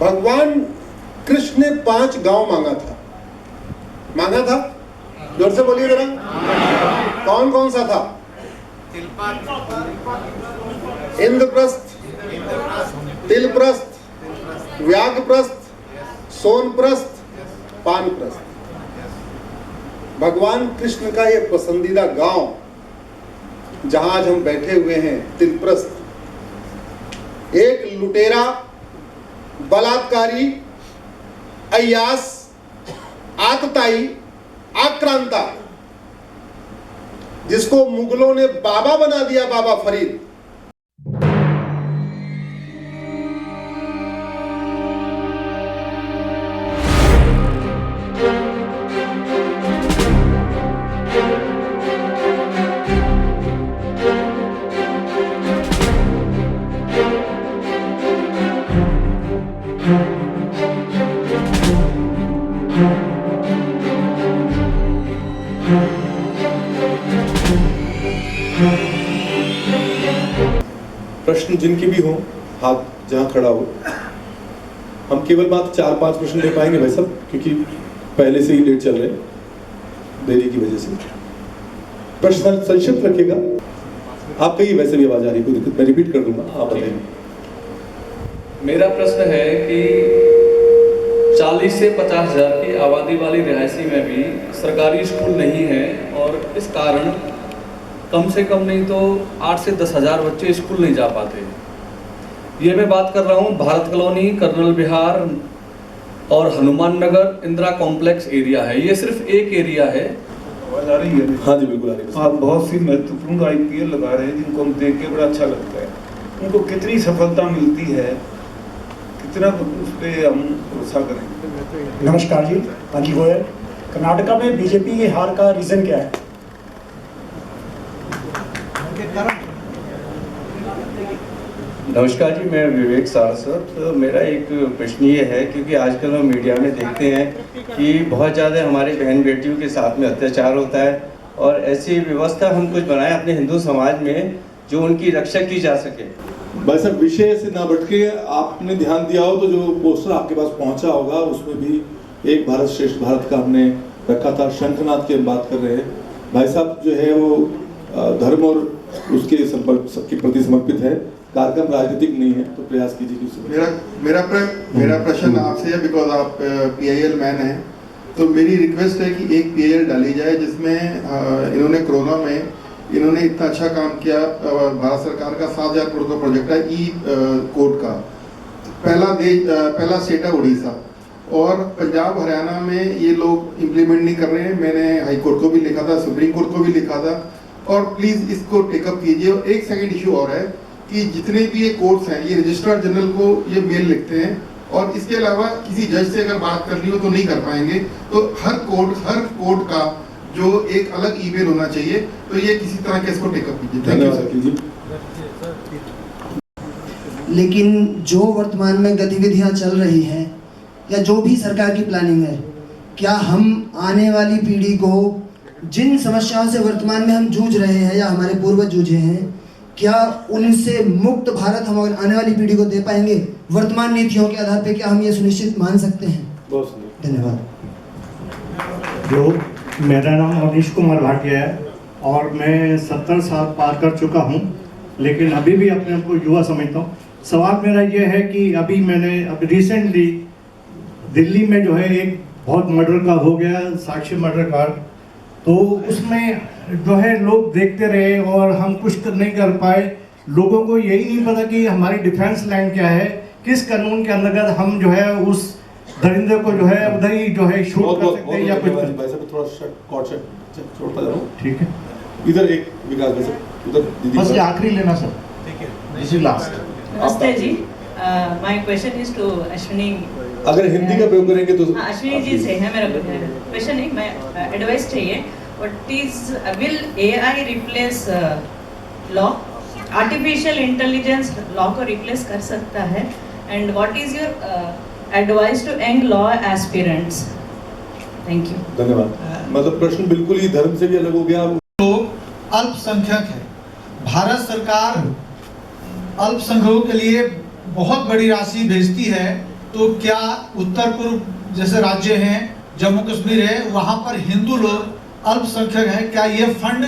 भगवान कृष्ण ने 5 गांव मांगा था। जोर से बोलिए जरा, कौन कौन सा था? इंद्रप्रस्थ, तिलप्रस्थ, व्याघ्रप्रस्थ, सोनप्रस्थ, पानप्रस्थ। भगवान कृष्ण का ये पसंदीदा गांव जहां आज हम बैठे हुए हैं, तिलप्रस्थ, एक लुटेरा, बलात्कारी, अय्यास, आतताई, आक्रांता, जिसको मुगलों ने बाबा बना दिया, बाबा फरीद। प्रश्न जिनके भी हों, हाथ जहां खड़ा हो। हम केवल बात 4-5 प्रश्न ले पाएंगे भाई साहब, क्योंकि पहले से ही लेट चल रहे हैं देरी की वजह से। प्रश्न संक्षिप्त रखिएगा। आप कहिए, वैसे भी आवाज आ रही, कोई दिक्कत, मैं रिपीट कर दूंगा, आप बताइए। मेरा प्रश्न है कि 40 से 50 हज़ार की आबादी वाली रिहायशी में भी सरकारी स्कूल नहीं है, और इस कारण कम से कम नहीं तो 8 से 10 हज़ार बच्चे स्कूल नहीं जा पाते। ये मैं बात कर रहा हूँ भारत कॉलोनी, कर्नल विहार और हनुमान नगर इंदिरा कॉम्प्लेक्स एरिया है। ये सिर्फ एक एरिया है। आवाज आ रही है? हाँ जी बिल्कुल आ रही है। आप बहुत सी महत्वपूर्ण IPL लगा रहे हैं जिनको हम देख के बड़ा अच्छा लगता है। उनको कितनी सफलता मिलती है, कितना उस पर हम भरोसा करें? नमस्कार जी, अनिल गोयल। कर्नाटका में बीजेपी की हार का रीजन क्या है? नमस्कार जी, मैं विवेक सारस्वत। तो मेरा एक प्रश्न ये है, क्योंकि आजकल हम मीडिया में देखते हैं कि बहुत ज़्यादा हमारे बहन बेटियों के साथ में अत्याचार होता है, और ऐसी व्यवस्था हम कुछ बनाएं अपने हिंदू समाज में जो उनकी रक्षा की जा सके। भाई साहब, विषय से ना भटके, आपने ध्यान दिया हो तो जो पोस्टर आपके पास पहुंचा होगा उसमें भी एक भारत श्रेष्ठ भारत का हमने रखा था। शंखनाद की हम बात कर रहे हैं। भाई साहब जो है वो धर्म और उसके सबके प्रति समर्पित है। कार्यक्रम राजनीतिक नहीं है, तो प्रयास कीजिए कि उससे मेरा प्रश्न आपसे है, बिकॉज आप PIL मैन हैं, तो मेरी रिक्वेस्ट है कि एक PIL डाली जाए जिसमें इन्होंने कोरोना में इन्होंने इतना अच्छा काम किया। भारत सरकार का 7,000 करोड़ का प्रोजेक्ट है कोर्ट का। पहला स्टेट है उड़ीसा, और पंजाब हरियाणा में ये लोग इम्प्लीमेंट नहीं कर रहे हैं। मैंने हाई कोर्ट को भी लिखा था, सुप्रीम कोर्ट को भी लिखा था, और प्लीज इसको टेकअप कीजिए। और एक सेकंड इशू और है कि जितने भी ये कोर्ट्स हैं, ये रजिस्ट्रार जनरल को ये मेल लिखते हैं, और इसके अलावा किसी जज से अगर बात करनी हो तो नहीं कर पाएंगे। तो हर कोर्ट का जो एक अलग ईमेल होना चाहिए, तो ये किसी तरह के इसको टेकअप कीजिए। धन्यवाद। लेकिन जो वर्तमान में गतिविधियां चल रही हैं या जो भी सरकार की प्लानिंग है, क्या हम आने वाली पीढ़ी को जिन समस्याओं से वर्तमान में हम जूझ रहे हैं या हमारे पूर्वज जूझे हैं, क्या उनसे मुक्त भारत हम आने वाली पीढ़ी को दे पाएंगे? वर्तमान नीतियों के आधार पर क्या हम ये सुनिश्चित मान सकते हैं? बहुत धन्यवाद। मेरा नाम अवनीश कुमार भाटिया है और मैं 70 साल पार कर चुका हूँ, लेकिन अभी भी अपने आप को युवा समझता हूँ। सवाल मेरा ये है कि अभी रिसेंटली दिल्ली में जो है एक बहुत मर्डर का हो गया, साक्षी मर्डर कांड, तो उसमें जो है लोग देखते रहे और हम कुछ नहीं कर पाए। लोगों को यही नहीं पता कि हमारी डिफेंस लाइन क्या है, किस कानून के अंतर्गत हम जो है उस दरिंदे को जो है उधर ही जो है शूट कर सकते हैं या कुछ कर सकते हैं। थोड़ा छोड़ता जाओ, ठीक है। इधर एक विकास भाई साहब, उधर दीदी बस आखिरी लेना सर, ठीक है, दिस इज लास्ट। नमस्ते जी, my question is to Ashwini. अगर हिंदी का प्रयोग करेंगे तो अश्विनी जी से है मेरा क्वेश्चन। नहीं, मैं एडवाइस चाहिए। What is will AI replace law? Artificial intelligence law को रिप्लेस कर सकता है? And what is your advice to young law aspirants? Thank you. धन्यवाद। मतलब प्रश्न बिल्कुल ही धर्म से भी अलग हो गया। लोग अल्पसंख्यक है, भारत सरकार अल्पसंख्यकों के लिए बहुत बड़ी राशि भेजती है, तो क्या उत्तर पूर्व जैसे राज्य हैं, जम्मू कश्मीर है, वहां पर हिंदू लोग अल्पसंख्यक हैं, क्या ये फंड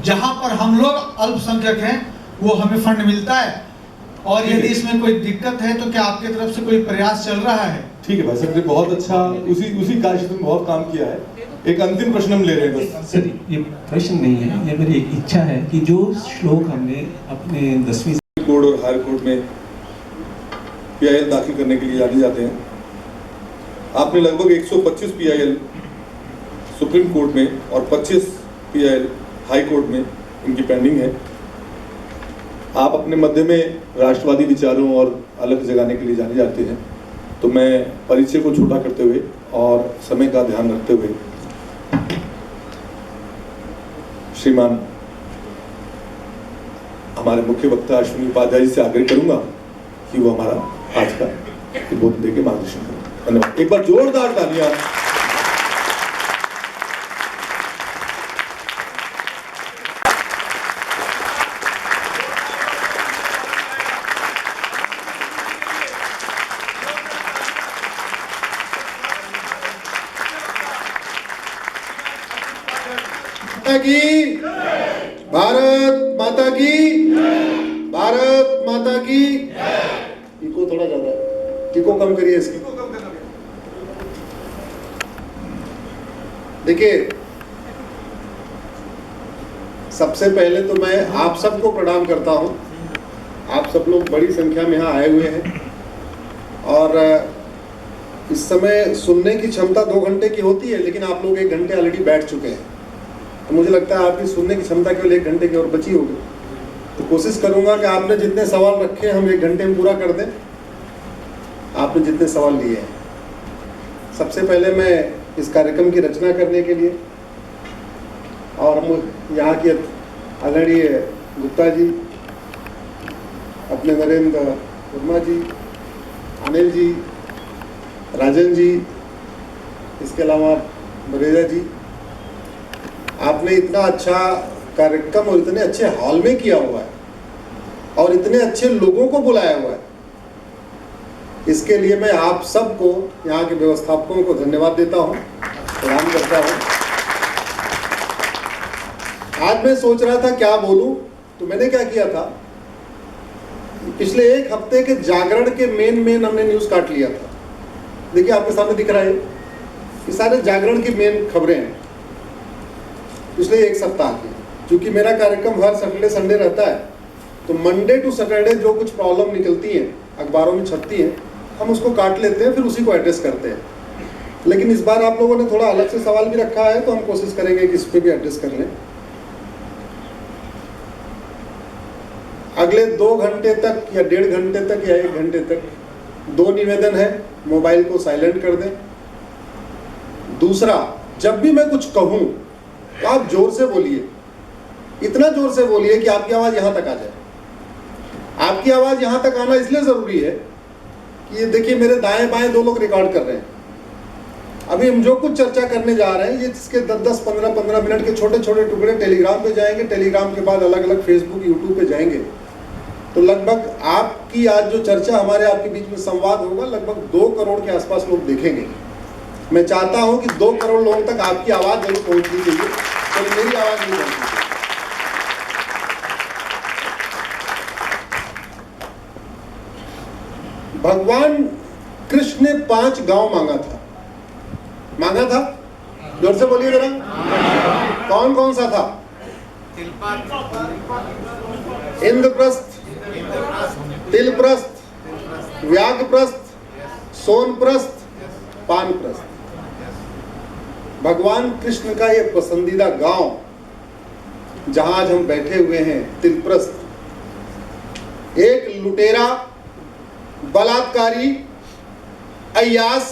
जहां पर हम लोग अल्पसंख्यक हैं वो हमें फंड मिलता है? और यदि इसमें कोई दिक्कत है तो क्या आपकी तरफ से कोई प्रयास चल रहा है? ठीक है भाई साहब ने बहुत अच्छा उसी कार्य क्षेत्र में बहुत काम किया है। एक अंतिम प्रश्न हम ले रहे हैं बस। सर ये प्रश्न नहीं है, ये मेरी एक इच्छा है कि जो श्लोक हमने अपने 10वीं कोर्ट और हायर कोर्ट में PIL दाखिल करने के लिए जाने जाते हैं, आपने लगभग 125 PIL सुप्रीम कोर्ट में और 25 PIL हाई कोर्ट में इनकी पेंडिंग है। आप अपने मध्य में राष्ट्रवादी विचारों और अलग जगाने के लिए जाने जाते हैं, तो मैं परिचय को छोटा करते हुए और समय का ध्यान रखते हुए श्रीमान हमारे मुख्य वक्ता अश्विनी उपाध्याय जी से आग्रह करूंगा कि वो हमारा आज का उद्बोधन देके मार्गदर्शन करें। धन्यवाद। एक बार जोरदार तालियां। की भारत माता की, भारत माता की। इको थोड़ा ज्यादा है, इको कम करिए इसकी। देखिए, सबसे पहले तो मैं आप सबको प्रणाम करता हूं। आप सब लोग बड़ी संख्या में यहाँ आए हुए हैं और इस समय सुनने की क्षमता 2 घंटे की होती है, लेकिन आप लोग 1 घंटे ऑलरेडी बैठ चुके हैं। तो मुझे लगता है आपकी सुनने की क्षमता केवल 1 घंटे की और बची होगी। तो कोशिश करूंगा कि आपने जितने सवाल रखे हम 1 घंटे में पूरा कर दें, आपने जितने सवाल लिए हैं। सबसे पहले मैं इस कार्यक्रम की रचना करने के लिए और हम यहाँ के आदरणीय गुप्ता जी, अपने नरेंद्र वर्मा जी, अनिल जी, राजन जी, इसके अलावा बरेजा जी, आपने इतना अच्छा कार्यक्रम और इतने अच्छे हॉल में किया हुआ है और इतने अच्छे लोगों को बुलाया हुआ है। इसके लिए मैं आप सबको, यहाँ के व्यवस्थापकों को धन्यवाद देता हूँ, प्रणाम करता हूँ। आज मैं सोच रहा था क्या बोलूं, तो मैंने क्या किया था, पिछले 1 हफ्ते के जागरण के मेन हमने न्यूज काट लिया था। देखिए आपके सामने दिख रहा है, ये सारे जागरण की मेन खबरें हैं पिछले 1 सप्ताह की। क्योंकि मेरा कार्यक्रम हर सैटरडे संडे रहता है, तो मंडे टू सैटरडे जो कुछ प्रॉब्लम निकलती हैं, अखबारों में छपती हैं, हम उसको काट लेते हैं, फिर उसी को एड्रेस करते हैं। लेकिन इस बार आप लोगों ने थोड़ा अलग से सवाल भी रखा है, तो हम कोशिश करेंगे कि इस पर भी एड्रेस कर लें। अगले 2 घंटे तक या 1.5 घंटे तक या 1 घंटे तक 2 निवेदन है। मोबाइल को साइलेंट कर दें। दूसरा, जब भी मैं कुछ कहूं तो आप जोर से बोलिए, इतना जोर से बोलिए कि आपकी आवाज यहां तक आ जाए। आपकी आवाज यहां तक आना इसलिए जरूरी है कि ये देखिए मेरे दाएं बाएं 2 लोग रिकॉर्ड कर रहे हैं। अभी हम जो कुछ चर्चा करने जा रहे हैं, ये इसके 10-10, 15-15 मिनट के छोटे छोटे टुकड़े टेलीग्राम पे जाएंगे, टेलीग्राम के बाद अलग अलग फेसबुक, यूट्यूब पे जाएंगे। तो लगभग आपकी आज जो चर्चा हमारे आपके बीच में संवाद होगा, लगभग 2 करोड़ के आसपास लोग देखेंगे। मैं चाहता हूं कि 2 करोड़ लोगों तक आपकी आवाज जरूर पहुंचनी चाहिए, तो मेरी आवाज नहीं पहुंचनी चाहिए। भगवान कृष्ण ने 5 गांव मांगा था। जोर से बोलिए जरा, कौन कौन सा था? इंद्रप्रस्थ, तिलप्रस्थ, व्याघ्रप्रस्थ, सोनप्रस्थ, पानप्रस्थ। भगवान कृष्ण का ये पसंदीदा गांव जहां आज हम बैठे हुए हैं, तिलप्रस्थ, एक लुटेरा, बलात्कारी, अय्यास,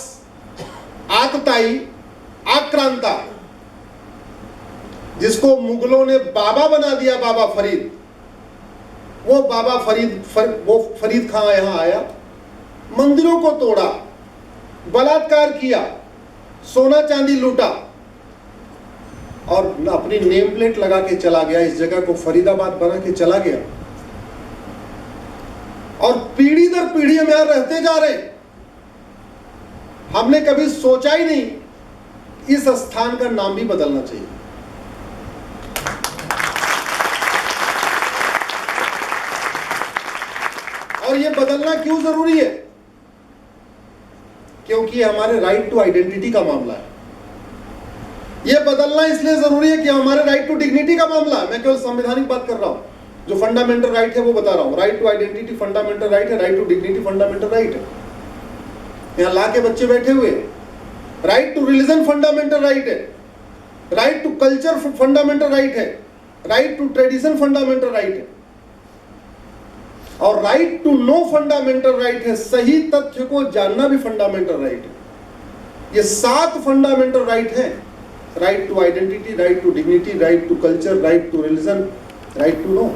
आतताई, आक्रांता, जिसको मुगलों ने बाबा बना दिया, बाबा फरीद। वो बाबा फरीद खां यहां आया, मंदिरों को तोड़ा, बलात्कार किया, सोना चांदी लूटा और अपनी नेम प्लेट लगा के चला गया। इस जगह को फरीदाबाद बना के चला गया और पीढ़ी दर कर पीढ़ी हम यहां रहते जा रहे हैं। हमने कभी सोचा ही नहीं इस स्थान का नाम भी बदलना चाहिए। और ये बदलना क्यों जरूरी है? क्योंकि हमारे राइट टू आइडेंटिटी का मामला है। ये बदलना इसलिए जरूरी है कि हमारे राइट टू डिग्निटी का मामला है। मैं केवल संवैधानिक बात कर रहा हूं, जो फंडामेंटल राइट है वो बता रहा हूं। Right to identity fundamental right है, right to dignity fundamental right है। यहां ला के बच्चे बैठे हुए। Right to religion fundamental right है, right to culture fundamental right है, right to tradition fundamental right है, और right to know fundamental right है। सही तथ्य को जानना भी फंडामेंटल राइट है। ये 7 फंडामेंटल राइट है। Right to identity, right to dignity, right to culture, right to religion, right to know.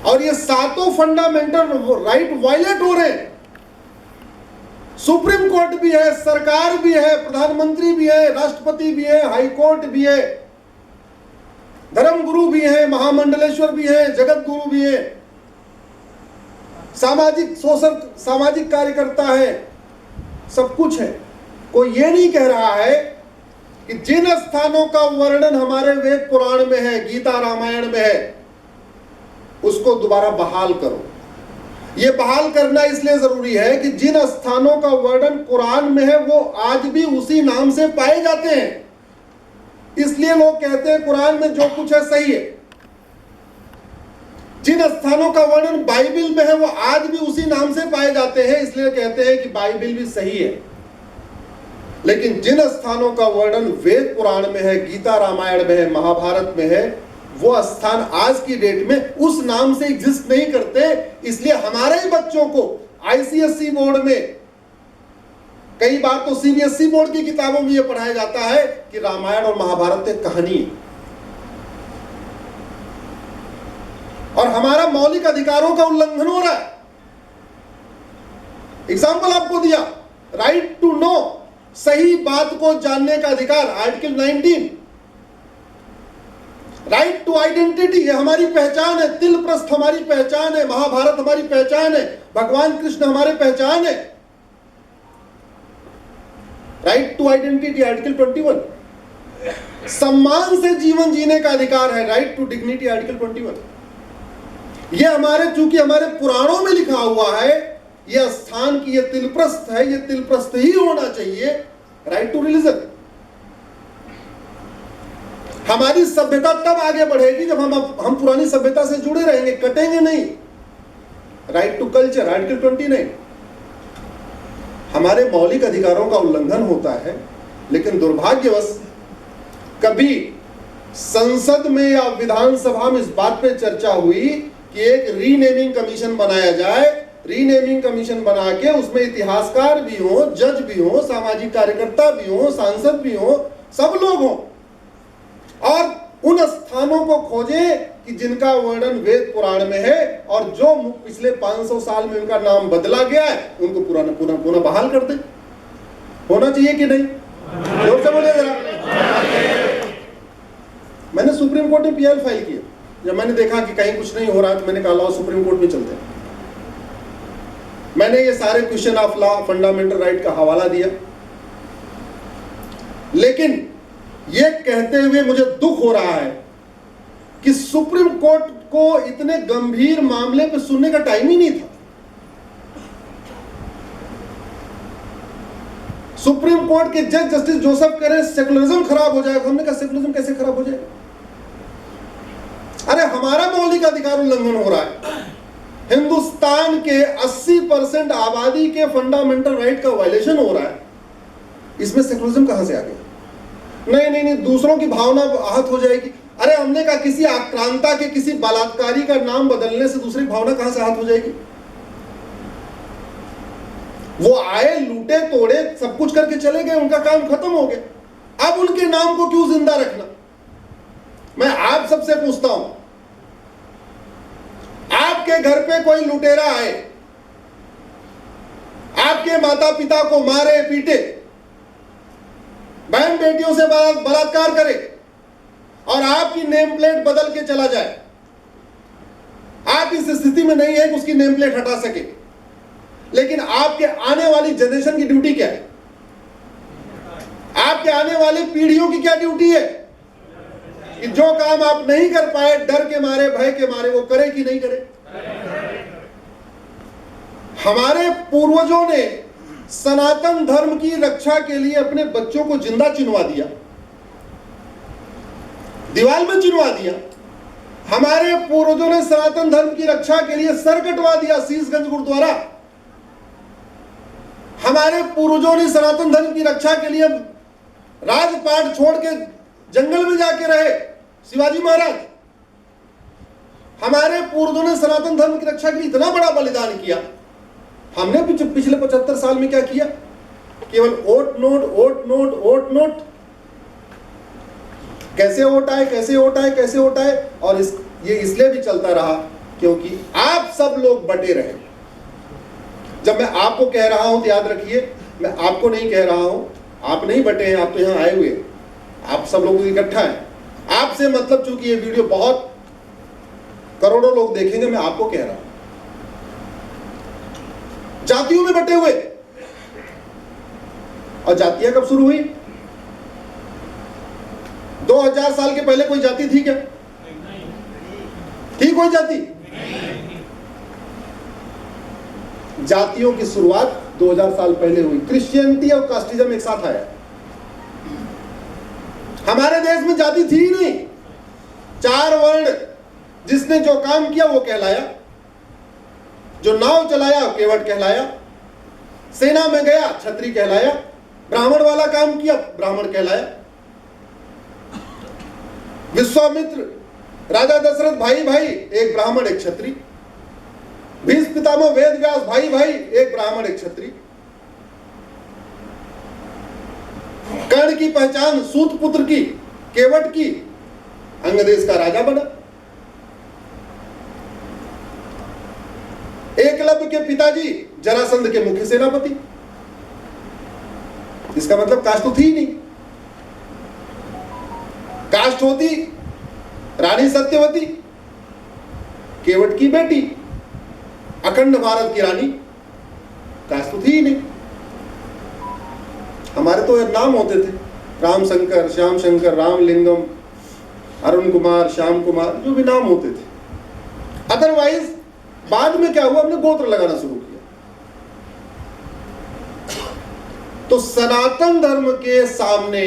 और ये 7 फंडामेंटल राइट वायलेट हो रहे हैं। सुप्रीम कोर्ट भी है, सरकार भी है, प्रधानमंत्री भी है, राष्ट्रपति भी है, हाई कोर्ट भी है, धर्म गुरु भी है, महामंडलेश्वर भी है, जगत गुरु भी है, सामाजिक कार्यकर्ता है, सब कुछ है। कोई ये नहीं कह रहा है कि जिन स्थानों का वर्णन हमारे वेद पुराण में है, गीता रामायण में है, उसको दोबारा बहाल करो। यह बहाल करना इसलिए जरूरी है कि जिन स्थानों का वर्णन कुरान में है वो आज भी उसी नाम से पाए जाते हैं। इसलिए लोग कहते हैं कुरान में जो कुछ है सही है। जिन स्थानों का वर्णन बाइबल में है वो आज भी उसी नाम से पाए जाते हैं, इसलिए कहते हैं कि बाइबल भी सही है। लेकिन जिन स्थानों का वर्णन वेद पुराण में है, गीता रामायण में है, महाभारत में है, वो स्थान आज की डेट में उस नाम से एग्जिस्ट नहीं करते। इसलिए हमारे ही बच्चों को आईसीएसई बोर्ड में, कई बार तो सीबीएसई बोर्ड की किताबों में यह पढ़ाया जाता है कि रामायण और महाभारत एक कहानी है। और हमारा मौलिक अधिकारों का उल्लंघन हो रहा है। एग्जाम्पल आपको दिया, राइट टू नो, सही बात को जानने का अधिकार, आर्टिकल 19। राइट टू आइडेंटिटी, ये हमारी पहचान है, तिल प्रस्थ हमारी पहचान है, महाभारत हमारी पहचान है, भगवान कृष्ण हमारे पहचान है। Right to identity, article 21। सम्मान से जीवन जीने का अधिकार है, राइट टू डिग्निटी, आर्टिकल 21। ये हमारे, चूंकि हमारे पुराणों में लिखा हुआ है, यह स्थान की ये तिलप्रस्थ है, ये तिलप्रस्थ ही होना चाहिए। राइट टू रिलीजन, हमारी सभ्यता तब आगे बढ़ेगी जब हम पुरानी सभ्यता से जुड़े रहेंगे, कटेंगे नहीं। Right to culture, article 29। हमारे मौलिक अधिकारों का उल्लंघन होता है, लेकिन दुर्भाग्यवश कभी संसद में या विधानसभा में इस बात पे चर्चा हुई कि एक रीनेमिंग कमीशन बनाया जाए। रीनेमिंग कमीशन बना के उसमें इतिहासकार भी हो, जज भी हो, सामाजिक कार्यकर्ता भी हो, सांसद भी हो, सब लोग हो, और उन स्थानों को खोजें कि जिनका वर्णन वेद पुराण में है और जो पिछले 500 साल में उनका नाम बदला गया है, उनको पुनः बहाल कर दे। होना चाहिए कि नहीं? जोर से बोले जरा। मैंने सुप्रीम कोर्ट में पीएल फाइल किया। जब मैंने देखा कि कहीं कुछ नहीं हो रहा तो मैंने कहा लाओ सुप्रीम कोर्ट में चलते हैं। मैंने ये सारे question of law, fundamental right का हवाला दिया, लेकिन ये कहते हुए मुझे दुख हो रहा है कि सुप्रीम कोर्ट को इतने गंभीर मामले पे सुनने का टाइम ही नहीं था। सुप्रीम कोर्ट के जज जस्टिस जोसेफ कह रहे सेकुलरिज्म खराब हो जाएगा। हमने कहा सेकुलरिज्म कैसे खराब हो जाएगा? अरे हमारा मौलिक अधिकार उल्लंघन हो रहा है। हिंदुस्तान के 80% आबादी के फंडामेंटल राइट का वायलेशन हो रहा है, इसमें सेकुलरिज्म कहां से आ गया? नहीं, दूसरों की भावना आहत हो जाएगी। अरे हमने कहा किसी आक्रांता के, किसी बलात्कारी का नाम बदलने से दूसरी भावना कहां से आहत हो जाएगी? वो आए, लूटे, तोड़े, सब कुछ करके चले गए, उनका काम खत्म हो गया। अब उनके नाम को क्यों जिंदा रखना? मैं आप सबसे पूछता हूं, आपके घर पे कोई लुटेरा आए, आपके माता पिता को मारे, पीटे, बहन बेटियों से बलात्कार करे और आपकी नेम प्लेट बदल के चला जाए, आप इस स्थिति में नहीं है कि उसकी नेम प्लेट हटा सके, लेकिन आपके आने वाली जनरेशन की ड्यूटी क्या है? आपके आने वाली पीढ़ियों की क्या ड्यूटी है कि जो काम आप नहीं कर पाए डर के मारे, भय के मारे, वो करे कि नहीं करे? हमारे पूर्वजों ने सनातन धर्म की रक्षा के लिए अपने बच्चों को जिंदा चिनवा दिया, दीवार में चिनवा दिया। हमारे पूर्वजों ने सनातन धर्म की रक्षा के लिए सर कटवा दिया शीशगंज गुरुद्वारा। हमारे पूर्वजों ने सनातन धर्म की रक्षा के लिए राजपाट छोड़ के जंगल में जाके रहे शिवाजी महाराज। हमारे पूर्वजों ने सनातन धर्म की रक्षा के लिए इतना बड़ा बलिदान किया। हमने पिछले 75 साल में क्या किया? केवल vote note, vote note, vote note. कैसे वोट आए, कैसे वोट आए, कैसे वोट आए। और ये इसलिए भी चलता रहा क्योंकि आप सब लोग बटे रहे। जब मैं आपको कह रहा हूं तो याद रखिए, मैं आपको नहीं कह रहा हूं, आप नहीं बटे हैं, आप तो यहां आए हुए हैं, आप सब लोग इकट्ठा हैं। आपसे मतलब, चूंकि ये वीडियो बहुत करोड़ों लोग देखेंगे, मैं आपको कह रहा हूं, जातियों में बटे हुए। और जातियां कब शुरू हुई? 2000 साल के पहले कोई जाति थी क्या? थी कोई जाति? जातियों की शुरुआत 2000 साल पहले हुई। क्रिश्चियनिटी और कास्टिज्म एक साथ आया। हमारे देश में जाति थी ही नहीं। 4 वर्ण, जिसने जो काम किया वो कहलाया, जो नाव चलाया केवट कहलाया, सेना में गया क्षत्रिय कहलाया, ब्राह्मण वाला काम किया ब्राह्मण कहलाया। विश्वामित्र, राजा दशरथ भाई भाई, एक ब्राह्मण एक क्षत्रिय। भीष्म पितामह वेद व्यास भाई भाई, एक ब्राह्मण एक क्षत्रिय। कर्ण की पहचान सूत पुत्र की, केवट की, अंगदेश का राजा बना। एकलव्य के पिताजी जरासंध के मुख्य सेनापति। इसका मतलब कास्ट तो थी नहीं। कास्ट होती रानी सत्यवती, केवट की बेटी, अखंड भारत की रानी। कास्ट तो थी ही नहीं। हमारे तो नाम होते थे, राम शंकर, श्याम शंकर, रामलिंगम, अरुण कुमार, श्याम कुमार, जो भी नाम होते थे। अदरवाइज बाद में क्या हुआ, हमने गोत्र लगाना शुरू किया। तो सनातन धर्म के सामने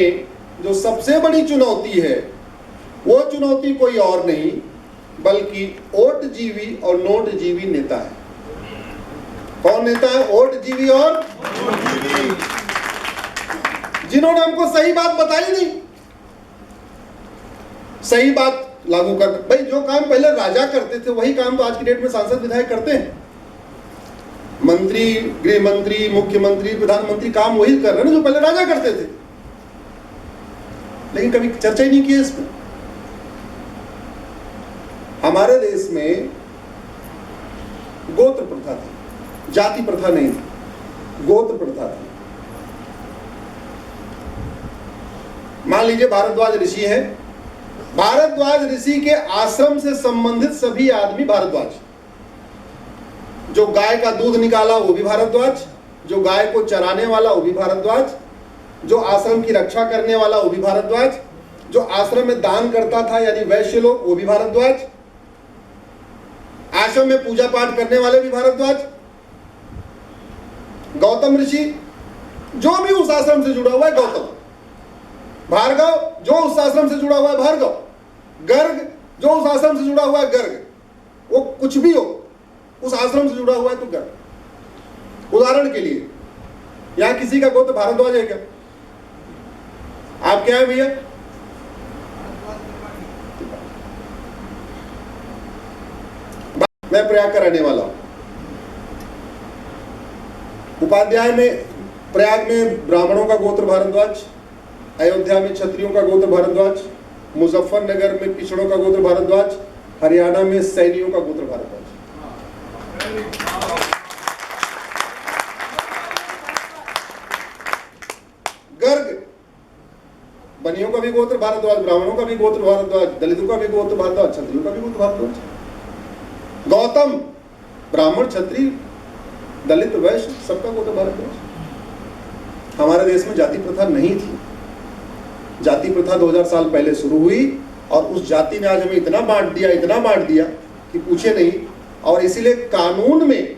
जो सबसे बड़ी चुनौती है, वो चुनौती कोई और नहीं बल्कि ओट जीवी और नोट जीवी नेता है। कौन नेता है? ओट जीवी और जिन्होंने हमको सही बात बताई नहीं, सही बात लागू कर। भाई, जो काम पहले राजा करते थे वही काम तो आज की डेट में सांसद विधायक करते हैं। मंत्री, गृह मंत्री, मुख्यमंत्री, प्रधानमंत्री काम वही कर रहे हैं जो पहले राजा करते थे। लेकिन कभी चर्चा ही नहीं की इस पर। हमारे देश में गोत्र प्रथा थी, जाति प्रथा नहीं थी, गोत्र प्रथा थी। मान लीजिए भारद्वाज ऋषि है, भारद्वाज ऋषि के आश्रम से संबंधित सभी आदमी भारद्वाज। जो गाय का दूध निकाला वो भी भारद्वाज, जो गाय को चराने वाला वो भी भारद्वाज, जो आश्रम की रक्षा करने वाला वो भी भारद्वाज, जो आश्रम में दान करता था यानी वैश्य लोग वो भी भारद्वाज, आश्रम में पूजा पाठ करने वाले भी भारद्वाज, गौतम ऋषि जो भी उस आश्रम से जुड़ा हुआ है गौतम, भार्गव जो उस आश्रम से जुड़ा हुआ है भार्गव, गर्ग जो उस आश्रम से जुड़ा हुआ है गर्ग। वो कुछ भी हो, उस आश्रम से जुड़ा हुआ है तो गर्ग। उदाहरण के लिए यहां किसी का गोत्र भारद्वाज है क्या? आप क्या है भैया? मैं प्रयाग का रहने वाला हूं। उपाध्याय में, प्रयाग में ब्राह्मणों का गोत्र भारद्वाज, अयोध्या में क्षत्रियों का गोत्र भारद्वाज, मुजफ्फरनगर में पिछड़ों का गोत्र भारद्वाज, हरियाणा में सैनियों का गोत्र भारद्वाज। गर्ग बनियों का भी गोत्र भारद्वाज, ब्राह्मणों का भी गोत्र भारद्वाज, दलितों का भी गोत्र भारद्वाज, क्षत्रियों का भी गोत्र भारद्वाज। गौतम ब्राह्मण क्षत्रिय दलित, वैश्य, सबका कोटा भारतवर्ष। हमारे देश में जाति प्रथा नहीं थी। जाति प्रथा 2000 साल पहले शुरू हुई और उस जाति ने आज हमें इतना बांट दिया कि पूछे नहीं। और इसीलिए कानून में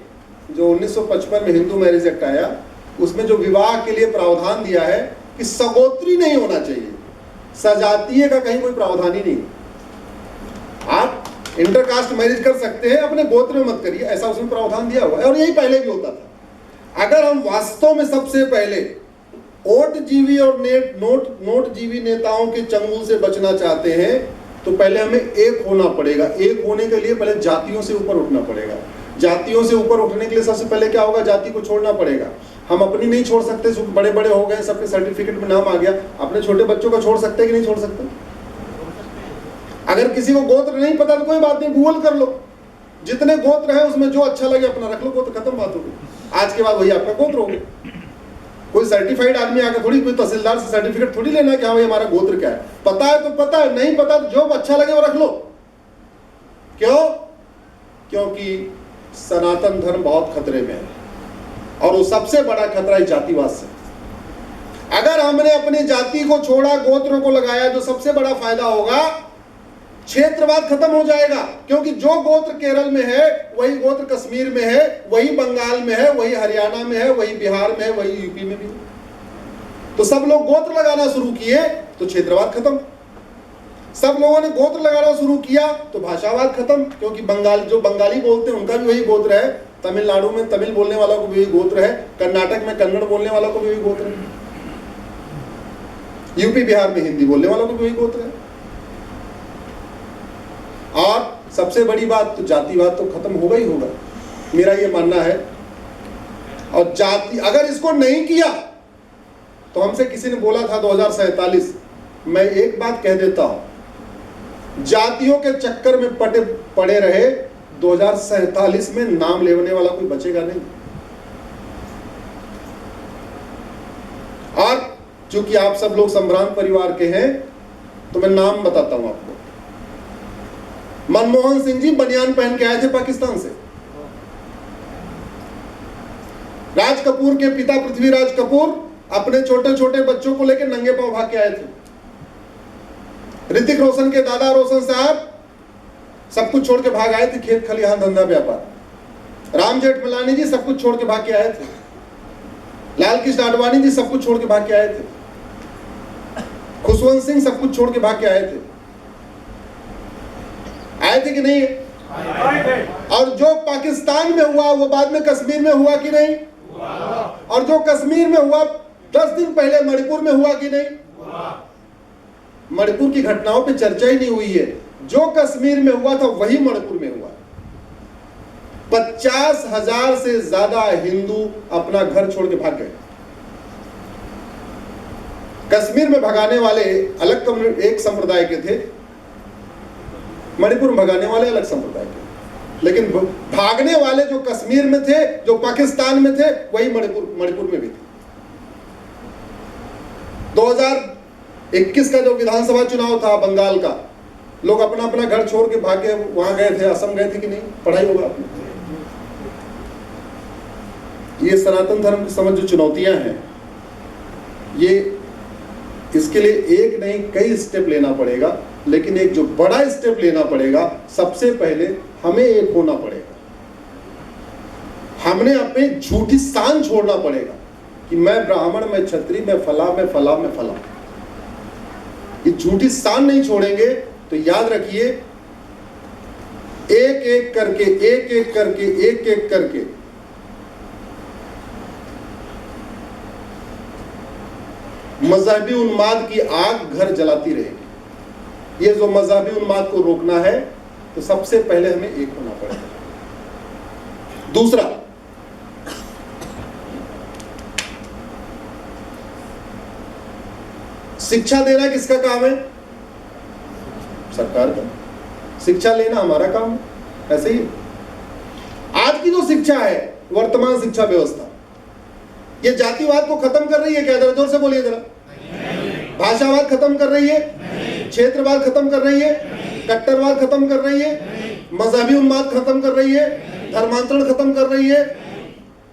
जो 1955 में हिंदू मैरिज एक्ट आया, उसमें जो विवाह के लिए प्रावधान दिया है कि सगोत्री नहीं होना चाहिए, सजातीय का कहीं कोई प्रावधान ही नहीं। आप इंटरकास्ट मैरिज कर सकते हैं, अपने गोत्र में मत करिए, ऐसा उसमें प्रावधान दिया हुआ है। और यही पहले भी होता था। अगर हम वास्तव में सबसे पहले ओट जीवी और नोट जीवी नेताओं के चंगुल से बचना चाहते हैं तो पहले हमें एक होना पड़ेगा। एक होने के लिए पहले जातियों से ऊपर उठना पड़ेगा। जातियों से ऊपर उठने के लिए सबसे पहले क्या होगा, जाति को छोड़ना पड़ेगा। हम अपनी नहीं छोड़ सकते, बड़े बड़े हो गए, सबके सर्टिफिकेट में नाम आ गया, अपने छोटे बच्चों का छोड़ सकते हैं कि नहीं छोड़ सकते? अगर किसी को गोत्र नहीं पता तो कोई बात नहीं, गूगल कर लो, जितने गोत्र है उसमें जो अच्छा लगे अपना रख लो, गोत्र, खत्म बात हो गई। आज के बाद वही आपका गोत्र हो गया। कोई सर्टिफाइड आदमी आकर थोड़ी, कोई तहसीलदार से सर्टिफिकेट थोड़ी लेना कि हाँ भाई हमारा गोत्र क्या है। पता है तो पता है, नहीं पता तो जो अच्छा लगे वो रख लो। क्यों? क्योंकि सनातन धर्म बहुत खतरे में है और वो सबसे बड़ा खतरा है जातिवाद से। अगर हमने अपनी जाति को छोड़ा, गोत्र को लगाया, जो सबसे बड़ा फायदा होगा, क्षेत्रवाद खत्म हो जाएगा। क्योंकि जो गोत्र केरल में है वही गोत्र कश्मीर में है, वही बंगाल में है, वही हरियाणा में है, वही बिहार में है, वही यूपी में भी। तो सब लोग गोत्र लगाना शुरू किए तो क्षेत्रवाद खत्म। सब लोगों ने गोत्र लगाना शुरू किया तो भाषावाद खत्म। क्योंकि जो बंगाली बोलते हैं उनका भी वही गोत्र है, तमिलनाडु में तमिल बोलने वालों को भी वही गोत्र है, कर्नाटक में कन्नड़ बोलने वालों को भी वही गोत्र है, यूपी बिहार में हिंदी बोलने वालों को भी वही गोत्र है। और सबसे बड़ी बात तो जातिवाद तो खत्म होगा ही होगा, मेरा ये मानना है। और जाति अगर इसको नहीं किया तो हमसे किसी ने बोला था 2047, मैं एक बात कह देता हूं, जातियों के चक्कर में पड़े रहे 2047 में नाम लेने वाला कोई बचेगा नहीं। और चूंकि आप सब लोग संभ्रांत परिवार के हैं तो मैं नाम बताता हूं आपको। मनमोहन सिंह जी बनियान पहन के आए थे पाकिस्तान से। राज कपूर के पिता पृथ्वीराज कपूर अपने छोटे छोटे बच्चों को लेकर नंगे पांव भाग के आए थे। ऋतिक रोशन के दादा रोशन साहब सब कुछ छोड़ के भाग आए थे, खेत खलिहान धंधा व्यापार। राम जेठमलानी जी सब कुछ छोड़ के भाग के आए थे। लाल कृष्ण आडवाणी जी सब कुछ छोड़ के भाग के आए थे। खुशवंत सिंह सब कुछ छोड़ के भाग के आए थे कि नहीं? और जो पाकिस्तान में हुआ वो बाद में कश्मीर में हुआ कि नहीं? और जो कश्मीर में हुआ 10 दिन पहले मणिपुर में हुआ कि नहीं? मणिपुर की घटनाओं पे चर्चा ही नहीं हुई है। जो कश्मीर में हुआ था वही मणिपुर में हुआ। 50,000 से ज्यादा हिंदू अपना घर छोड़ के भाग गए। कश्मीर में भगाने वाले अलग एक संप्रदाय के थे, मणिपुर में भगाने वाले अलग संप्रदाय के। लेकिन भागने वाले जो कश्मीर में थे, जो पाकिस्तान में थे, वही मणिपुर में भी थे। 2021 का जो विधानसभा चुनाव था बंगाल का, लोग अपना अपना घर छोड़ के भाग के वहां गए थे, असम गए थे कि नहीं? पढ़ाई होगा आपने। ये सनातन धर्म की समझ जो चुनौतियां हैं, ये इसके लिए एक नहीं कई स्टेप लेना पड़ेगा। लेकिन एक जो बड़ा स्टेप लेना पड़ेगा, सबसे पहले हमें एक होना पड़ेगा। हमने अपने झूठी शान छोड़ना पड़ेगा कि मैं ब्राह्मण, मैं क्षत्रिय, मैं फला, मैं फला, मैं फला। ये झूठी शान नहीं छोड़ेंगे तो याद रखिए, एक एक करके मजहबी उन्माद की आग घर जलाती रहेगी। ये जो मजहबी उन्माद को रोकना है तो सबसे पहले हमें एक होना पड़ेगा। दूसरा, शिक्षा देना किसका काम है? सरकार का। शिक्षा लेना हमारा काम है। ऐसे ही आज की जो शिक्षा है, वर्तमान शिक्षा व्यवस्था, ये जातिवाद को खत्म कर रही है क्या? जरा जोर से बोलिए जरा। भाषावाद खत्म कर रही है, क्षेत्रवाद खत्म कर रही है, कट्टरवाद खत्म कर रही है, मजहबी उन्माद खत्म कर रही है, धर्मांतरण खत्म कर रही है,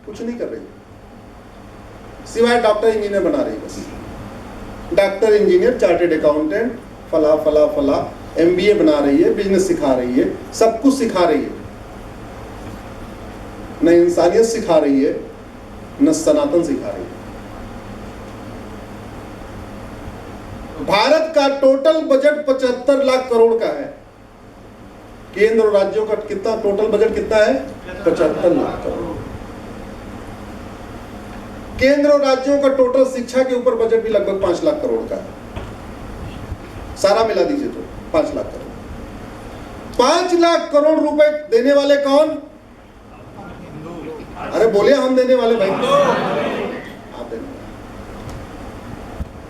कुछ नहीं कर रही, सिवाय डॉक्टर इंजीनियर बना रही है बस। डॉक्टर इंजीनियर, चार्टेड अकाउंटेंट, फला फला फला, MBA बना रही है, बिजनेस सिखा रही है, सब कुछ सिखा रही है, न इंसानियत सिखा रही है, न सनातन सिखा रही है। भारत का टोटल बजट 75 लाख करोड़ का है। केंद्र और राज्यों का कितना टोटल बजट कितना है? 75 लाख करोड़। केंद्र और राज्यों का टोटल शिक्षा के ऊपर बजट भी लगभग 5 लाख करोड़ का है। सारा मिला दीजिए तो 5 लाख करोड़। 5 लाख करोड़ रुपए देने वाले कौन? अरे बोलिए, हम देने वाले भाई, आप देने वाले।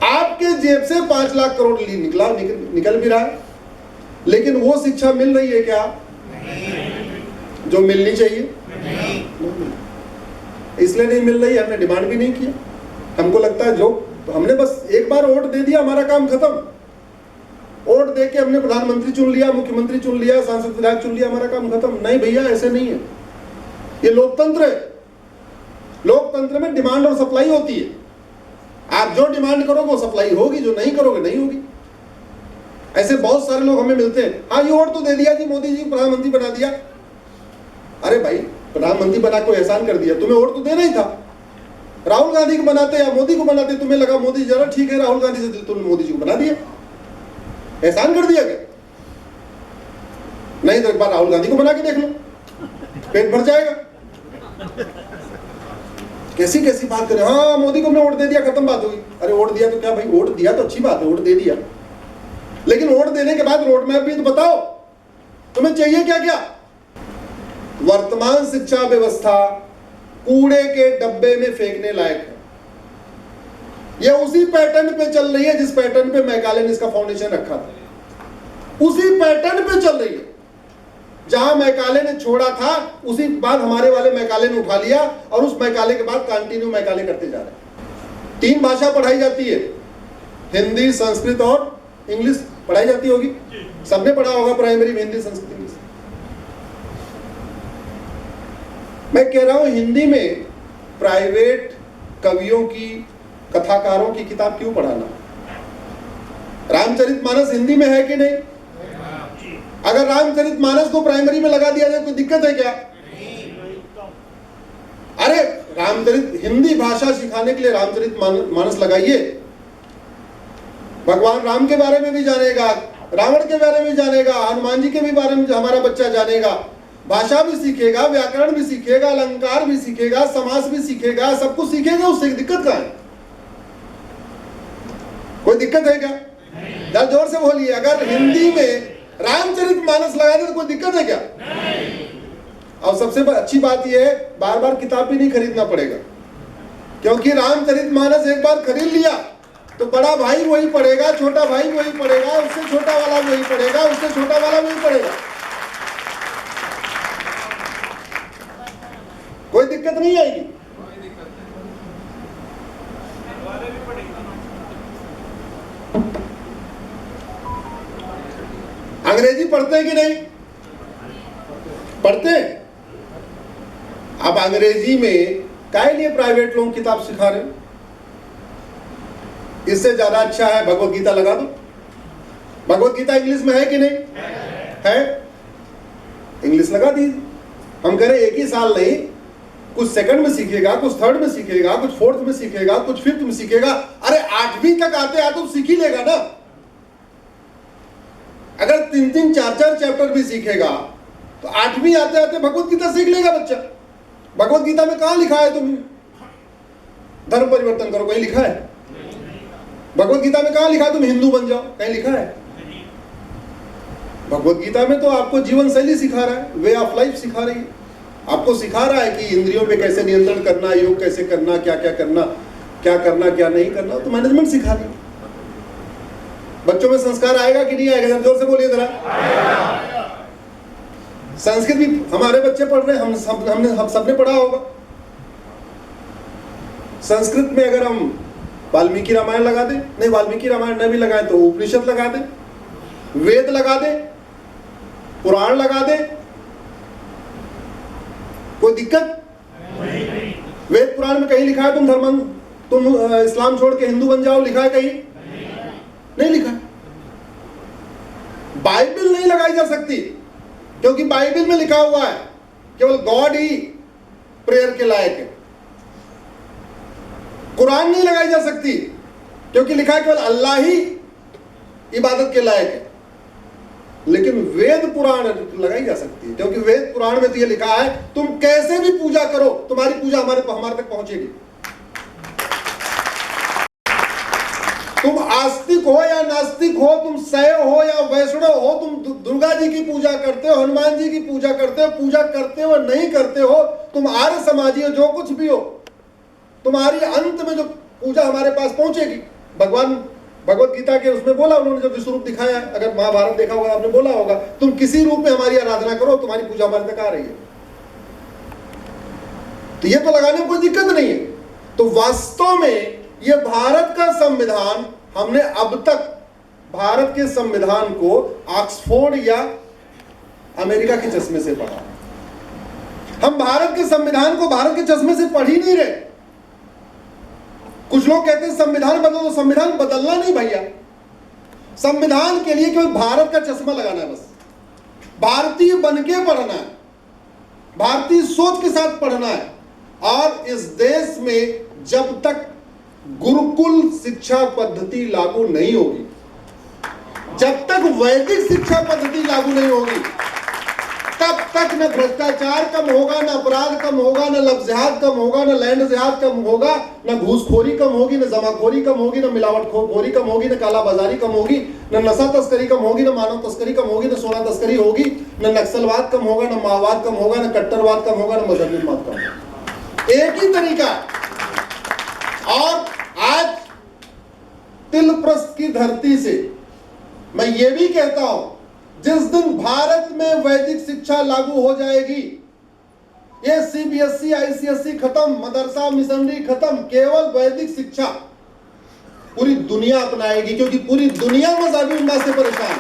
आपके जेब से 5 लाख करोड़ निकल भी रहा है, लेकिन वो शिक्षा मिल रही है क्या जो मिलनी चाहिए? इसलिए नहीं मिल रही, हमने डिमांड भी नहीं किया। हमको लगता है जो हमने बस एक बार वोट दे दिया, हमारा काम खत्म। वोट दे के हमने प्रधानमंत्री चुन लिया, मुख्यमंत्री चुन लिया, सांसद विधायक चुन लिया, हमारा काम खत्म। नहीं भैया, ऐसे नहीं है। ये लोकतंत्र है। लोकतंत्र में डिमांड और सप्लाई होती है। आप जो डिमांड करोगे वो सप्लाई होगी, जो नहीं करोगे नहीं होगी। ऐसे बहुत सारे लोग हमें मिलते हैं, हाँ ये वोट तो दे दिया जी, मोदी जी प्रधानमंत्री बना दिया। अरे भाई, प्रधानमंत्री बना कोई एहसान कर दिया? तुम्हें वोट तो देना ही था। राहुल गांधी को बनाते या मोदी को बनाते, तुम्हें लगा मोदी जरा ठीक है, राहुल गांधी से तुमने मोदी जी को बना दिया, एहसान कर दिया क्या? नहीं तो एक बार राहुल गांधी को बना के देख लो, पेट भर जाएगा। कैसी कैसी बात करें, हाँ मोदी को हमने वोट दे दिया, खत्म बात होगी। अरे वोट दिया तो क्या भाई, वोट दिया तो अच्छी बात है, वोट दे दिया, लेकिन वोट देने के बाद रोड मैप भी तो बताओ, तुम्हें चाहिए क्या क्या? वर्तमान शिक्षा व्यवस्था कूड़े के डब्बे में फेंकने लायक है। यह उसी पैटर्न पे चल रही है जिस पैटर्न पे मैकाले ने इसका फाउंडेशन रखा था, उसी पैटर्न पे चल रही है। जहां मैकाले ने छोड़ा था उसी बाद हमारे वाले मैकाले ने उठा लिया, और उस मैकाले के बाद कंटिन्यू मैकाले करते जा रहे हैं। 3 भाषा पढ़ाई जाती है, हिंदी, संस्कृत और इंग्लिश पढ़ाई जाती होगी, सबने पढ़ा होगा प्राइमरी में, हिंदी, संस्कृत, इंग्लिश। मैं कह रहा हूं हिंदी में प्राइवेट कवियों की, कथाकारों की किताब क्यों पढ़ाना? रामचरितमानस हिंदी में है कि नहीं? अगर रामचरितमानस को प्राइमरी में लगा दिया जाए कोई दिक्कत है क्या? अरे हिंदी भाषा सिखाने के लिए रामचरितमानस लगाइए, भगवान राम के बारे में भी जानेगा, रावण के बारे में जानेगा, हनुमान जी के भी बारे में हमारा बच्चा जानेगा, भाषा भी सीखेगा, व्याकरण भी सीखेगा, अलंकार भी सीखेगा, समास भी सीखेगा, सब कुछ सीखेगा। उससे दिक्कत कहाँ है? कोई दिक्कत है क्या? जरा जोर से बोलिए। अगर हिंदी में रामचरितमानस लगा दे तो कोई दिक्कत है क्या? और सबसे अच्छी बात यह है, बार बार किताब भी नहीं खरीदना पड़ेगा, क्योंकि रामचरितमानस एक बार खरीद लिया तो बड़ा भाई वही पढ़ेगा, छोटा भाई वही पढ़ेगा, उससे छोटा वाला वही पढ़ेगा, उससे छोटा वाला वही पढ़ेगा। कोई दिक्कत नहीं आएगी। अंग्रेजी पढ़ते हैं कि नहीं? पढ़ते हैं। अब अंग्रेजी में काहे लिए प्राइवेट लोग किताब सिखा रहे हैं? इससे ज्यादा अच्छा है भगवत गीता लगा दो। भगवत गीता इंग्लिश में है कि नहीं? है, इंग्लिश लगा दीजिए। हम कह रहे एक ही साल नहीं, कुछ सेकंड में सीखेगा, कुछ थर्ड में सीखेगा, कुछ फोर्थ में सीखेगा, कुछ फिफ्थ में सीखेगा। अरे 8वीं तक आते आते तो सीख ही लेगा ना। अगर 3-3, 4-4 चैप्टर भी सीखेगा तो 8वीं आते आते भगवत गीता सीख लेगा बच्चा। भगवत गीता में कहां लिखा है तुम धर्म परिवर्तन करो? कहीं लिखा है? भगवत गीता में कहां लिखा है तुम हिंदू बन जाओ? कहीं लिखा है? भगवत गीता में तो आपको जीवन शैली सिखा रहा है, वे ऑफ लाइफ सिखा रही है, आपको सिखा रहा है कि इंद्रियों पे कैसे नियंत्रण करना, योग कैसे करना, क्या क्या करना, क्या करना क्या नहीं करना, तो मैनेजमेंट सिखा रही है। बच्चों में संस्कार आएगा कि नहीं आएगा? जोर से बोलिए जरा। संस्कृत भी हमारे बच्चे पढ़ रहे हैं, हम सबने पढ़ा होगा। संस्कृत में अगर हम वाल्मीकि रामायण लगा दें, नहीं वाल्मीकि रामायण न भी लगाएं तो उपनिषद लगा दें, वेद लगा दें, पुराण लगा दें, कोई दिक्कत? पुराण में कहीं लिखा है तुम इस्लाम छोड़ के हिंदू बन जाओ? लिखा है कहीं? नहीं लिखा। बाइबल नहीं लगाई जा सकती क्योंकि बाइबल में लिखा हुआ है केवल गॉड ही प्रेयर के लायक है। कुरान नहीं लगाई जा सकती क्योंकि लिखा है केवल अल्लाह ही इबादत के लायक है। लेकिन वेद पुराण लगाई जा सकती है क्योंकि वेद पुराण में तो ये लिखा है तुम कैसे भी पूजा करो, तुम्हारी पूजा हमारे तक पहुंचेगी। तुम आस्तिक हो या नास्तिक हो, तुम शैव हो या वैष्णव हो, तुम दुर्गा जी की पूजा करते हो, हनुमान जी की पूजा करते हो नहीं करते हो, तुम आर्य समाजी हो, जो कुछ भी हो, तुम्हारी अंत में जो पूजा हमारे पास पहुंचेगी। भगवान भगवत गीता के उसमें बोला उन्होंने, जब विश्व रूप दिखाया है, अगर महाभारत देखा होगा आपने, बोला होगा तुम किसी रूप में हमारी आराधना करो, तुम्हारी पूजा हमारे तक आ रही है। तो ये तो लगाने में कोई दिक्कत नहीं है। तो वास्तव में ये भारत का संविधान, हमने अब तक भारत के संविधान को ऑक्सफोर्ड या अमेरिका के चश्मे से पढ़ा। हम भारत के संविधान को भारत के चश्मे से पढ़ ही नहीं रहे। कुछ लोग कहते हैं संविधान बदलो, तो संविधान बदलना नहीं भैया, संविधान के लिए केवल भारत का चश्मा लगाना है, बस भारतीय बनके पढ़ना है, भारतीय सोच के साथ पढ़ना है। और इस देश में जब तक गुरुकुल शिक्षा पद्धति लागू नहीं होगी, जब तक वैदिक शिक्षा पद्धति लागू नहीं होगी, तब तक न भ्रष्टाचार कम होगा, न अपराध कम होगा, न लव जिहाद कम होगा, न लैंड जिहाद कम होगा, न घूसखोरी कम होगी, न जमाखोरी कम होगी, न मिलावटखोरी कम होगी, न कालाबाजारी कम होगी, न नशा तस्करी कम होगी, न मानव तस्करी कम होगी, न सोना तस्करी होगी, न नक्सलवाद कम होगा, न माओवाद कम होगा, न कट्टरवाद कम होगा, न मजहबी मत कम होगा। एक ही तरीका। और आज तिलप्रस्थ की धरती से मैं ये भी कहता हूं, जिस दिन भारत में वैदिक शिक्षा लागू हो जाएगी, ये सीबीएसई आईसीएसई खत्म, मदरसा मिशनरी खत्म, केवल वैदिक शिक्षा पूरी दुनिया अपनाएगी, क्योंकि पूरी दुनिया मजहबी उन्माद से परेशान है,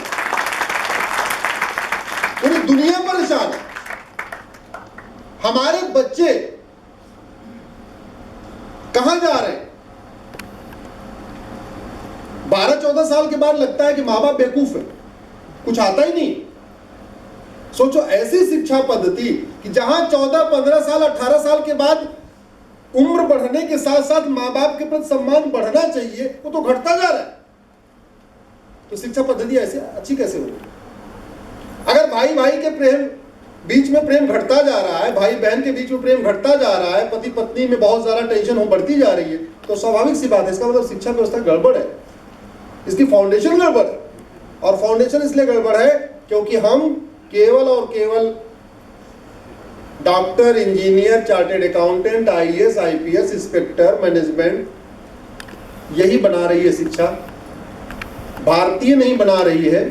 पूरी दुनिया परेशान है। हमारे बच्चे कहां जा रहे हैं? 12-14 साल के बाद लगता है कि माँ बाप बेवकूफ है, कुछ आता ही नहीं। सोचो ऐसी शिक्षा पद्धति कि जहां 14-15 साल 18 साल के बाद उम्र बढ़ने के साथ साथ मां बाप के प्रति सम्मान बढ़ना चाहिए, वो तो घटता जा रहा है। तो शिक्षा पद्धति ऐसे अच्छी कैसे होगी? अगर भाई भाई के प्रेम बीच में प्रेम घटता जा रहा है, भाई बहन के बीच में प्रेम घटता जा रहा है, पति पत्नी में बहुत ज्यादा टेंशन हो बढ़ती जा रही है, तो स्वाभाविक सी बात है, इसका मतलब शिक्षा व्यवस्था गड़बड़ है, इसकी फाउंडेशन गड़बड़ है। और फाउंडेशन इसलिए गड़बड़ है क्योंकि हम केवल और केवल doctor, engineer, chartered accountant, IAS, IPS, inspector, management, यही बना रही है शिक्षा। भारतीय नहीं बना रही है,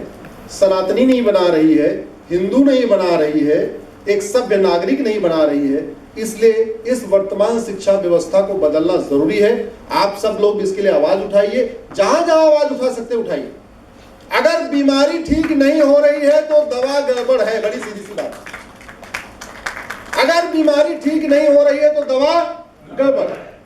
सनातनी नहीं बना रही है, हिंदू नहीं बना रही है, एक सभ्य नागरिक नहीं बना रही है। इसलिए इस वर्तमान शिक्षा व्यवस्था को बदलना जरूरी है। आप सब लोग इसके लिए आवाज उठाइए, जहां जहां आवाज उठा सकते उठाइए। अगर बीमारी ठीक नहीं हो रही है तो दवा गड़बड़ है, बड़ी सीधी सी बात। अगर बीमारी ठीक नहीं हो रही है तो दवा गड़बड़ है।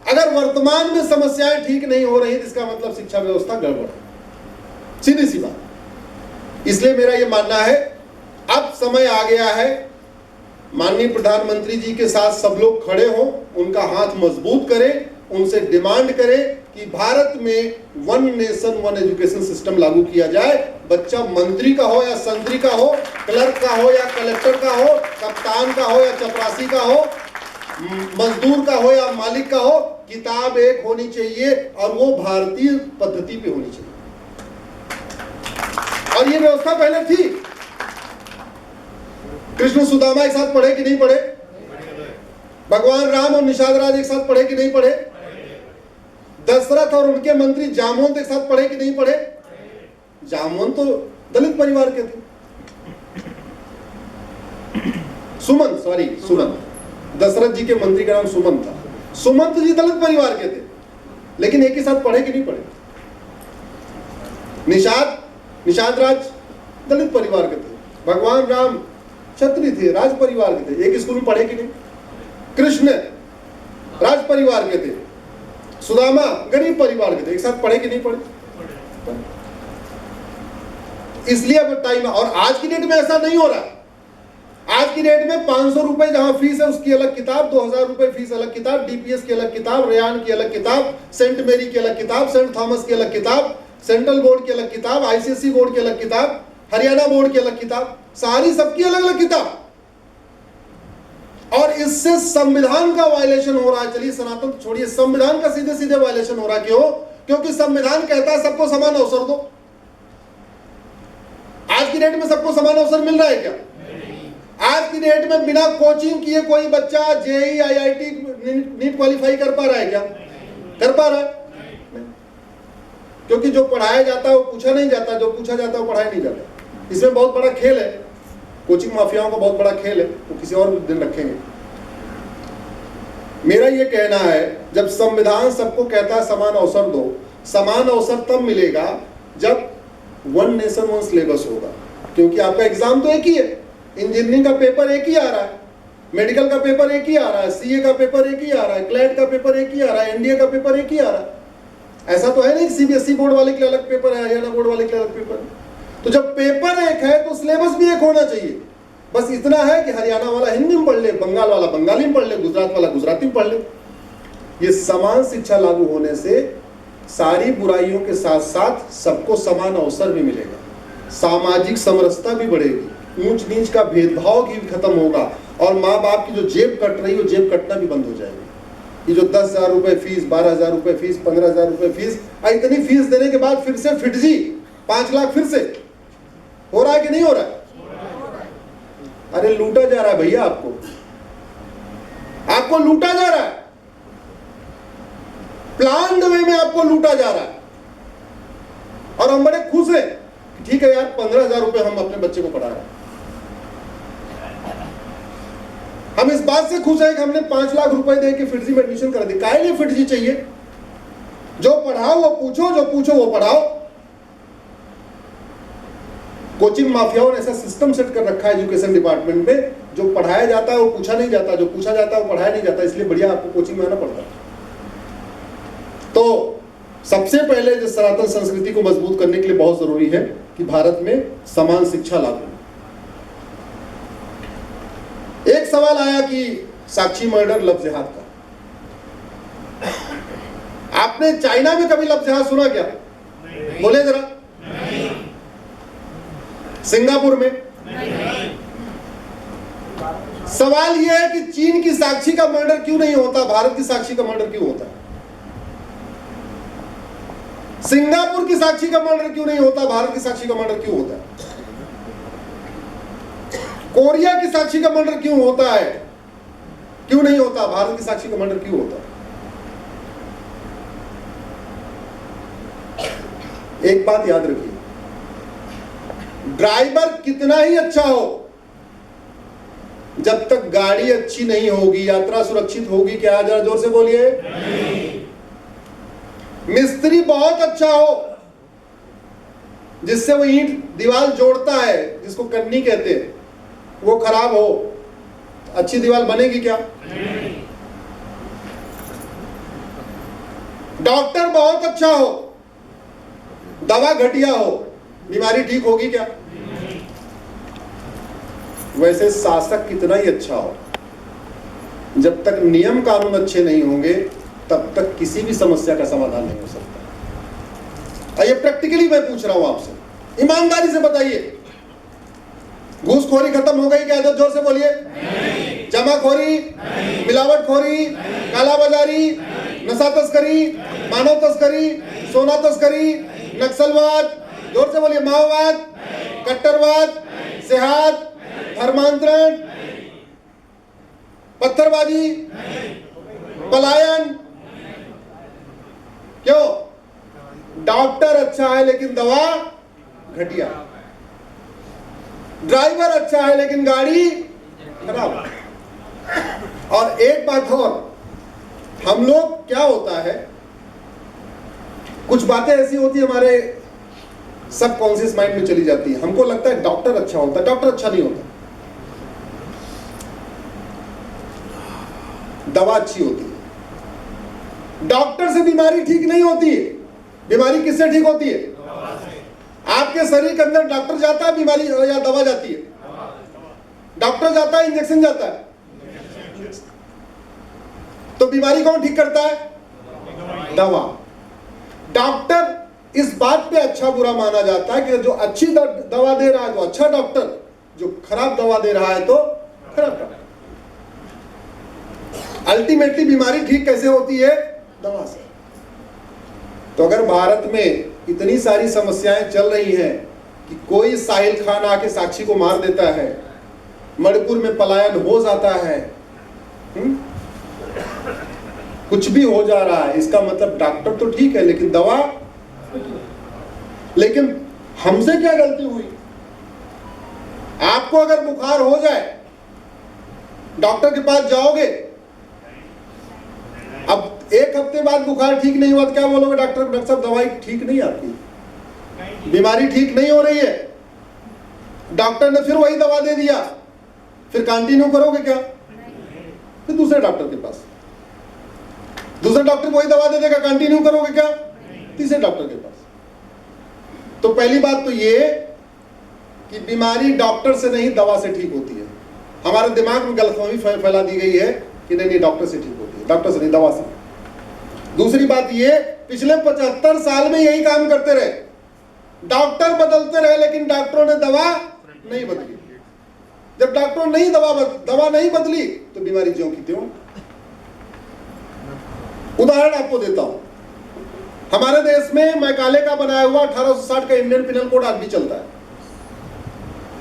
अगर वर्तमान में समस्याएं ठीक नहीं हो रही है तो इसका मतलब शिक्षा व्यवस्था गड़बड़ है, सीधी सी बात। इसलिए मेरा यह मानना है अब समय आ गया है, माननीय प्रधानमंत्री जी के साथ सब लोग खड़े हों, उनका हाथ मजबूत करें, उनसे डिमांड करें कि भारत में one nation one education system लागू किया जाए। बच्चा मंत्री का हो या संतरी का हो, क्लर्क का हो या कलेक्टर का हो, कप्तान का हो या चपरासी का हो, मजदूर का हो या मालिक का हो, किताब एक होनी चाहिए और वो भारतीय पद्धति पे होनी चाहिए। और ये व्यवस्था पहले थी। कृष्ण सुदामा एक साथ पढ़े कि नहीं पढ़े? भगवान राम और निषाद राज एक साथ पढ़े कि नहीं पढ़े? दशरथ और उनके मंत्री जामवंत एक साथ पढ़े कि नहीं पढ़े? जामवंत तो दलित परिवार के थे। सुमंत, दशरथ जी के मंत्री का नाम सुमंत था। सुमंत जी दलित परिवार के थे, लेकिन एक ही साथ पढ़े कि नहीं पढ़े? निषाद राज दलित परिवार के थे। भगवान राम क्षत्रिय थे, राज परिवार के थे, एक स्कूल में पढ़े कि नहीं? कृष्ण राज परिवार के थे, सुदामा गरीब परिवार के थे, एक साथ पढ़े कि नहीं पढ़े? इसलिए अब टाइम, और आज की डेट में ऐसा नहीं हो रहा। आज की डेट में 500 रुपए जहां फीस है उसकी अलग किताब, 2000 रुपए फीस अलग किताब, डीपीएस की अलग किताब, रेयान की अलग किताब, सेंट मेरी की अलग किताब, सेंट थॉमस की अलग किताब, सेंट्रल बोर्ड की अलग किताब, आईसीएसई बोर्ड की अलग किताब, हरियाणा बोर्ड की अलग किताब, सारी सबकी अलग अलग किताब। और इससे संविधान का वायलेशन हो रहा है। चलिए सनातन छोड़िए, संविधान का सीधे सीधे वायलेशन हो रहा है। क्यों? क्योंकि संविधान कहता है सबको समान अवसर दो। आज की डेट में सबको समान अवसर मिल रहा है क्या? आज की डेट में बिना कोचिंग किए कोई बच्चा जेई, आईआईटी, नीट क्वालिफाई कर पा रहा है क्या? कर पा रहा है? क्योंकि जो पढ़ाया जाता है वो पूछा नहीं जाता, जो पूछा जाता है वो पढ़ाया नहीं जाता। इसमें बहुत बड़ा खेल है, कोचिंग माफियाओं का बहुत बड़ा खेल है, वो किसी और दिन रखेंगे। मेरा ये कहना है, जब संविधान सबको कहता है समान अवसर दो, समान अवसर तब मिलेगा जब वन नेशन वन सिलेबस होगा। क्योंकि आपका एग्जाम तो एक ही है, इंजीनियरिंग का पेपर एक ही आ रहा है, मेडिकल का पेपर एक ही आ रहा है, सीए का पेपर एक ही आ रहा है, क्लैट का पेपर एक ही आ रहा है, एनडीए का पेपर एक ही आ रहा है। ऐसा तो है नहीं कि सीबीएसई बोर्ड वाले के अलग पेपर है, हरियाणा बोर्ड वाले के अलग पेपर है। तो जब पेपर एक है तो सिलेबस भी एक होना चाहिए। बस इतना है कि हरियाणा वाला हिंदी में पढ़ ले, बंगाल वाला बंगाली में पढ़ ले, गुजरात वाला गुजराती में पढ़ ले। ये समान शिक्षा लागू होने से सारी बुराइयों के साथ साथ सबको समान अवसर भी मिलेगा, सामाजिक समरसता भी बढ़ेगी, ऊंच नीच का भेदभाव भी खत्म होगा, और माँ बाप की जो जेब कट रही है वो जेब कटना भी बंद हो जाएगी। ये जो 10,000 रुपए फीस, 12,000 रुपए फीस, 15,000 रुपए फीस, इतनी फीस देने के बाद फिर से फिटजी 5 लाख फिर से हो रहा है कि नहीं हो रहा है? अरे लूटा जा रहा है भैया, आपको लूटा जा रहा है, प्लान वे में आपको लूटा जा रहा है। और हम बड़े खुश हैं, ठीक है यार 15,000 रुपए हम अपने बच्चे को पढ़ा रहे हैं। हम इस बात से खुश हैं कि हमने 5 लाख रुपए दे के फिटजी में एडमिशन करा दी। काहे लिए फिटजी चाहिए? जो पढ़ाओ वो पूछो, जो पूछो वो पढ़ाओ। कोचिंग माफियाओं ने ऐसा सिस्टम सेट कर रखा है एजुकेशन डिपार्टमेंट में, जो पढ़ाया जाता है वो पूछा नहीं जाता, जो पूछा जाता है वो पढ़ाया नहीं जाता। इसलिए बढ़िया आपको कोचिंग में आना पड़ता है। तो सबसे पहले जो सनातन संस्कृति को मजबूत करने के लिए बहुत जरूरी है कि भारत में समान शिक्षा लागू। एक सवाल आया कि साक्षी मर्डर लव जिहाद का, आपने चाइना में कभी लव जिहाद सुना क्या? बोले जरा। सिंगापुर में? सवाल यह है कि चीन की साक्षी का मर्डर क्यों नहीं होता, भारत की साक्षी का मर्डर क्यों होता है? सिंगापुर की साक्षी का मर्डर क्यों नहीं होता, भारत की साक्षी का मर्डर क्यों होता है? कोरिया की साक्षी का मर्डर क्यों होता है, क्यों नहीं होता, भारत की साक्षी का मर्डर क्यों होता है? एक बात याद रखिए, ड्राइवर कितना ही अच्छा हो, जब तक गाड़ी अच्छी नहीं होगी, यात्रा सुरक्षित होगी क्या? जरा जोर से बोलिए। मिस्त्री बहुत अच्छा हो, जिससे वो ईंट दीवार जोड़ता है, जिसको कन्नी कहते हैं, वो खराब हो, अच्छी दीवार बनेगी क्या? डॉक्टर बहुत अच्छा हो, दवा घटिया हो, बीमारी ठीक होगी क्या? वैसे शासक कितना ही अच्छा हो, जब तक नियम कानून अच्छे नहीं होंगे तब तक किसी भी समस्या का समाधान नहीं हो सकता। ये प्रैक्टिकली मैं पूछ रहा हूं आपसे, ईमानदारी से बताइए, घूसखोरी खत्म हो गई क्या? जोर से बोलिए। जमाखोरी, मिलावटखोरी, कालाबाजारी, नशा तस्करी, मानव तस्करी, सोना तस्करी, नक्सलवाद, जोर से बोलिए, माओवाद, कट्टरवाद, जिहाद, धर्मांतरण, पत्थरबाजी, पलायन। क्यों? डॉक्टर अच्छा है लेकिन दवा घटिया, ड्राइवर अच्छा है लेकिन गाड़ी खराब। और एक बात और, हम लोग क्या होता है, कुछ बातें ऐसी होती है हमारे सबकॉन्शियस माइंड में चली जाती है, हमको लगता है डॉक्टर अच्छा होता है, डॉक्टर अच्छा नहीं होता, दवा अच्छी होती है। डॉक्टर से बीमारी ठीक नहीं होती है। बीमारी किससे ठीक होती है? आपके शरीर के अंदर डॉक्टर जाता है बीमारी या दवा जाती है? डॉक्टर जाता है, इंजेक्शन जाता है। तो बीमारी कौन ठीक करता है? दवा। डॉक्टर इस बात पे अच्छा बुरा माना जाता है कि जो अच्छी दवा दे रहा है तो अच्छा डॉक्टर, जो खराब दवा दे रहा है तो खराब डॉक्टर। अल्टीमेटली बीमारी ठीक कैसे होती है? दवा से। तो अगर भारत में इतनी सारी समस्याएं चल रही हैं कि कोई साहिल खान आके साक्षी को मार देता है, मणिपुर में पलायन हो जाता है, कुछ भी हो जा रहा है, इसका मतलब डॉक्टर तो ठीक है लेकिन दवा। लेकिन हमसे क्या गलती हुई? आपको अगर बुखार हो जाए, डॉक्टर के पास जाओगे, अब एक हफ्ते बाद बुखार ठीक नहीं हुआ तो क्या बोलोगे? डॉक्टर साहब दवाई ठीक नहीं आती, बीमारी ठीक नहीं हो रही है, डॉक्टर ने फिर वही दवा दे दिया, फिर कंटिन्यू करोगे क्या? फिर दूसरे डॉक्टर के पास, दूसरे डॉक्टर वही दवा दे देगा, कंटिन्यू करोगे क्या? तीसरे डॉक्टर के पास। तो पहली बात तो ये कि बीमारी डॉक्टर से नहीं दवा से ठीक होती है। हमारे दिमाग में गलतफहमी फैला दी गई है कि नहीं डॉक्टर से ठीक होती है, डॉक्टर से नहीं दवा से। दूसरी बात ये, पिछले 75 साल में यही काम करते रहे, डॉक्टर बदलते रहे लेकिन डॉक्टरों ने दवा नहीं बदली। जब डॉक्टरों ने दवा नहीं बदली तो बीमारी ज्यों की त्यों। उदाहरण आपको देता हूं, हमारे देश में मैकाले का बनाया हुआ 1860 का इंडियन पिनल कोड आज भी चलता है।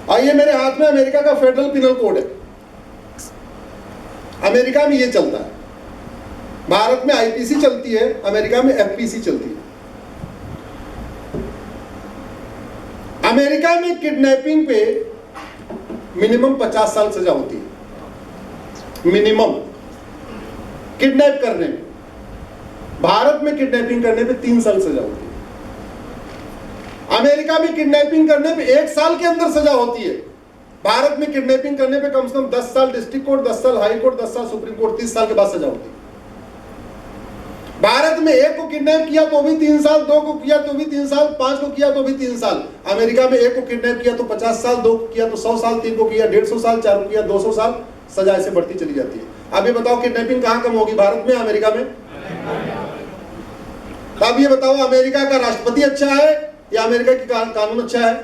और ये मेरे हाथ में अमेरिका का फेडरल पिनल कोड है, अमेरिका में ये चलता है। भारत में आईपीसी चलती है, अमेरिका में एफपीसी चलती है। अमेरिका में किडनैपिंग पे मिनिमम 50 साल सजा होती है, मिनिमम किडनैप करने में। भारत में किडनैपिंग करने पे 3 साल सजा होती है। अमेरिका में किडनैपिंग करने पे 1 साल के अंदर सजा होती है। भारत में किडनैपिंग करने पे कम से कम 10 साल डिस्ट्रिक्ट कोर्ट, 10 साल हाई कोर्ट, 10 साल सुप्रीम कोर्ट, 30 साल के बाद सजा होती है। भारत में 1 को किडनैप किया तो भी 3 साल, 2 को किया तो भी 3 साल, 5 को किया तो भी 3 साल। अमेरिका में 1 को किडनैप किया तो 50 साल, 2 को किया तो 100 साल, 3 को किया 150 साल, 4 को किया 200 साल, सजा ऐसे बढ़ती चली जाती है। अब ये बताओ किडनैपिंग कहां कम होगी, भारत में अमेरिका में? तो अब ये बताओ अमेरिका का राष्ट्रपति अच्छा है या अमेरिका की कानून अच्छा है?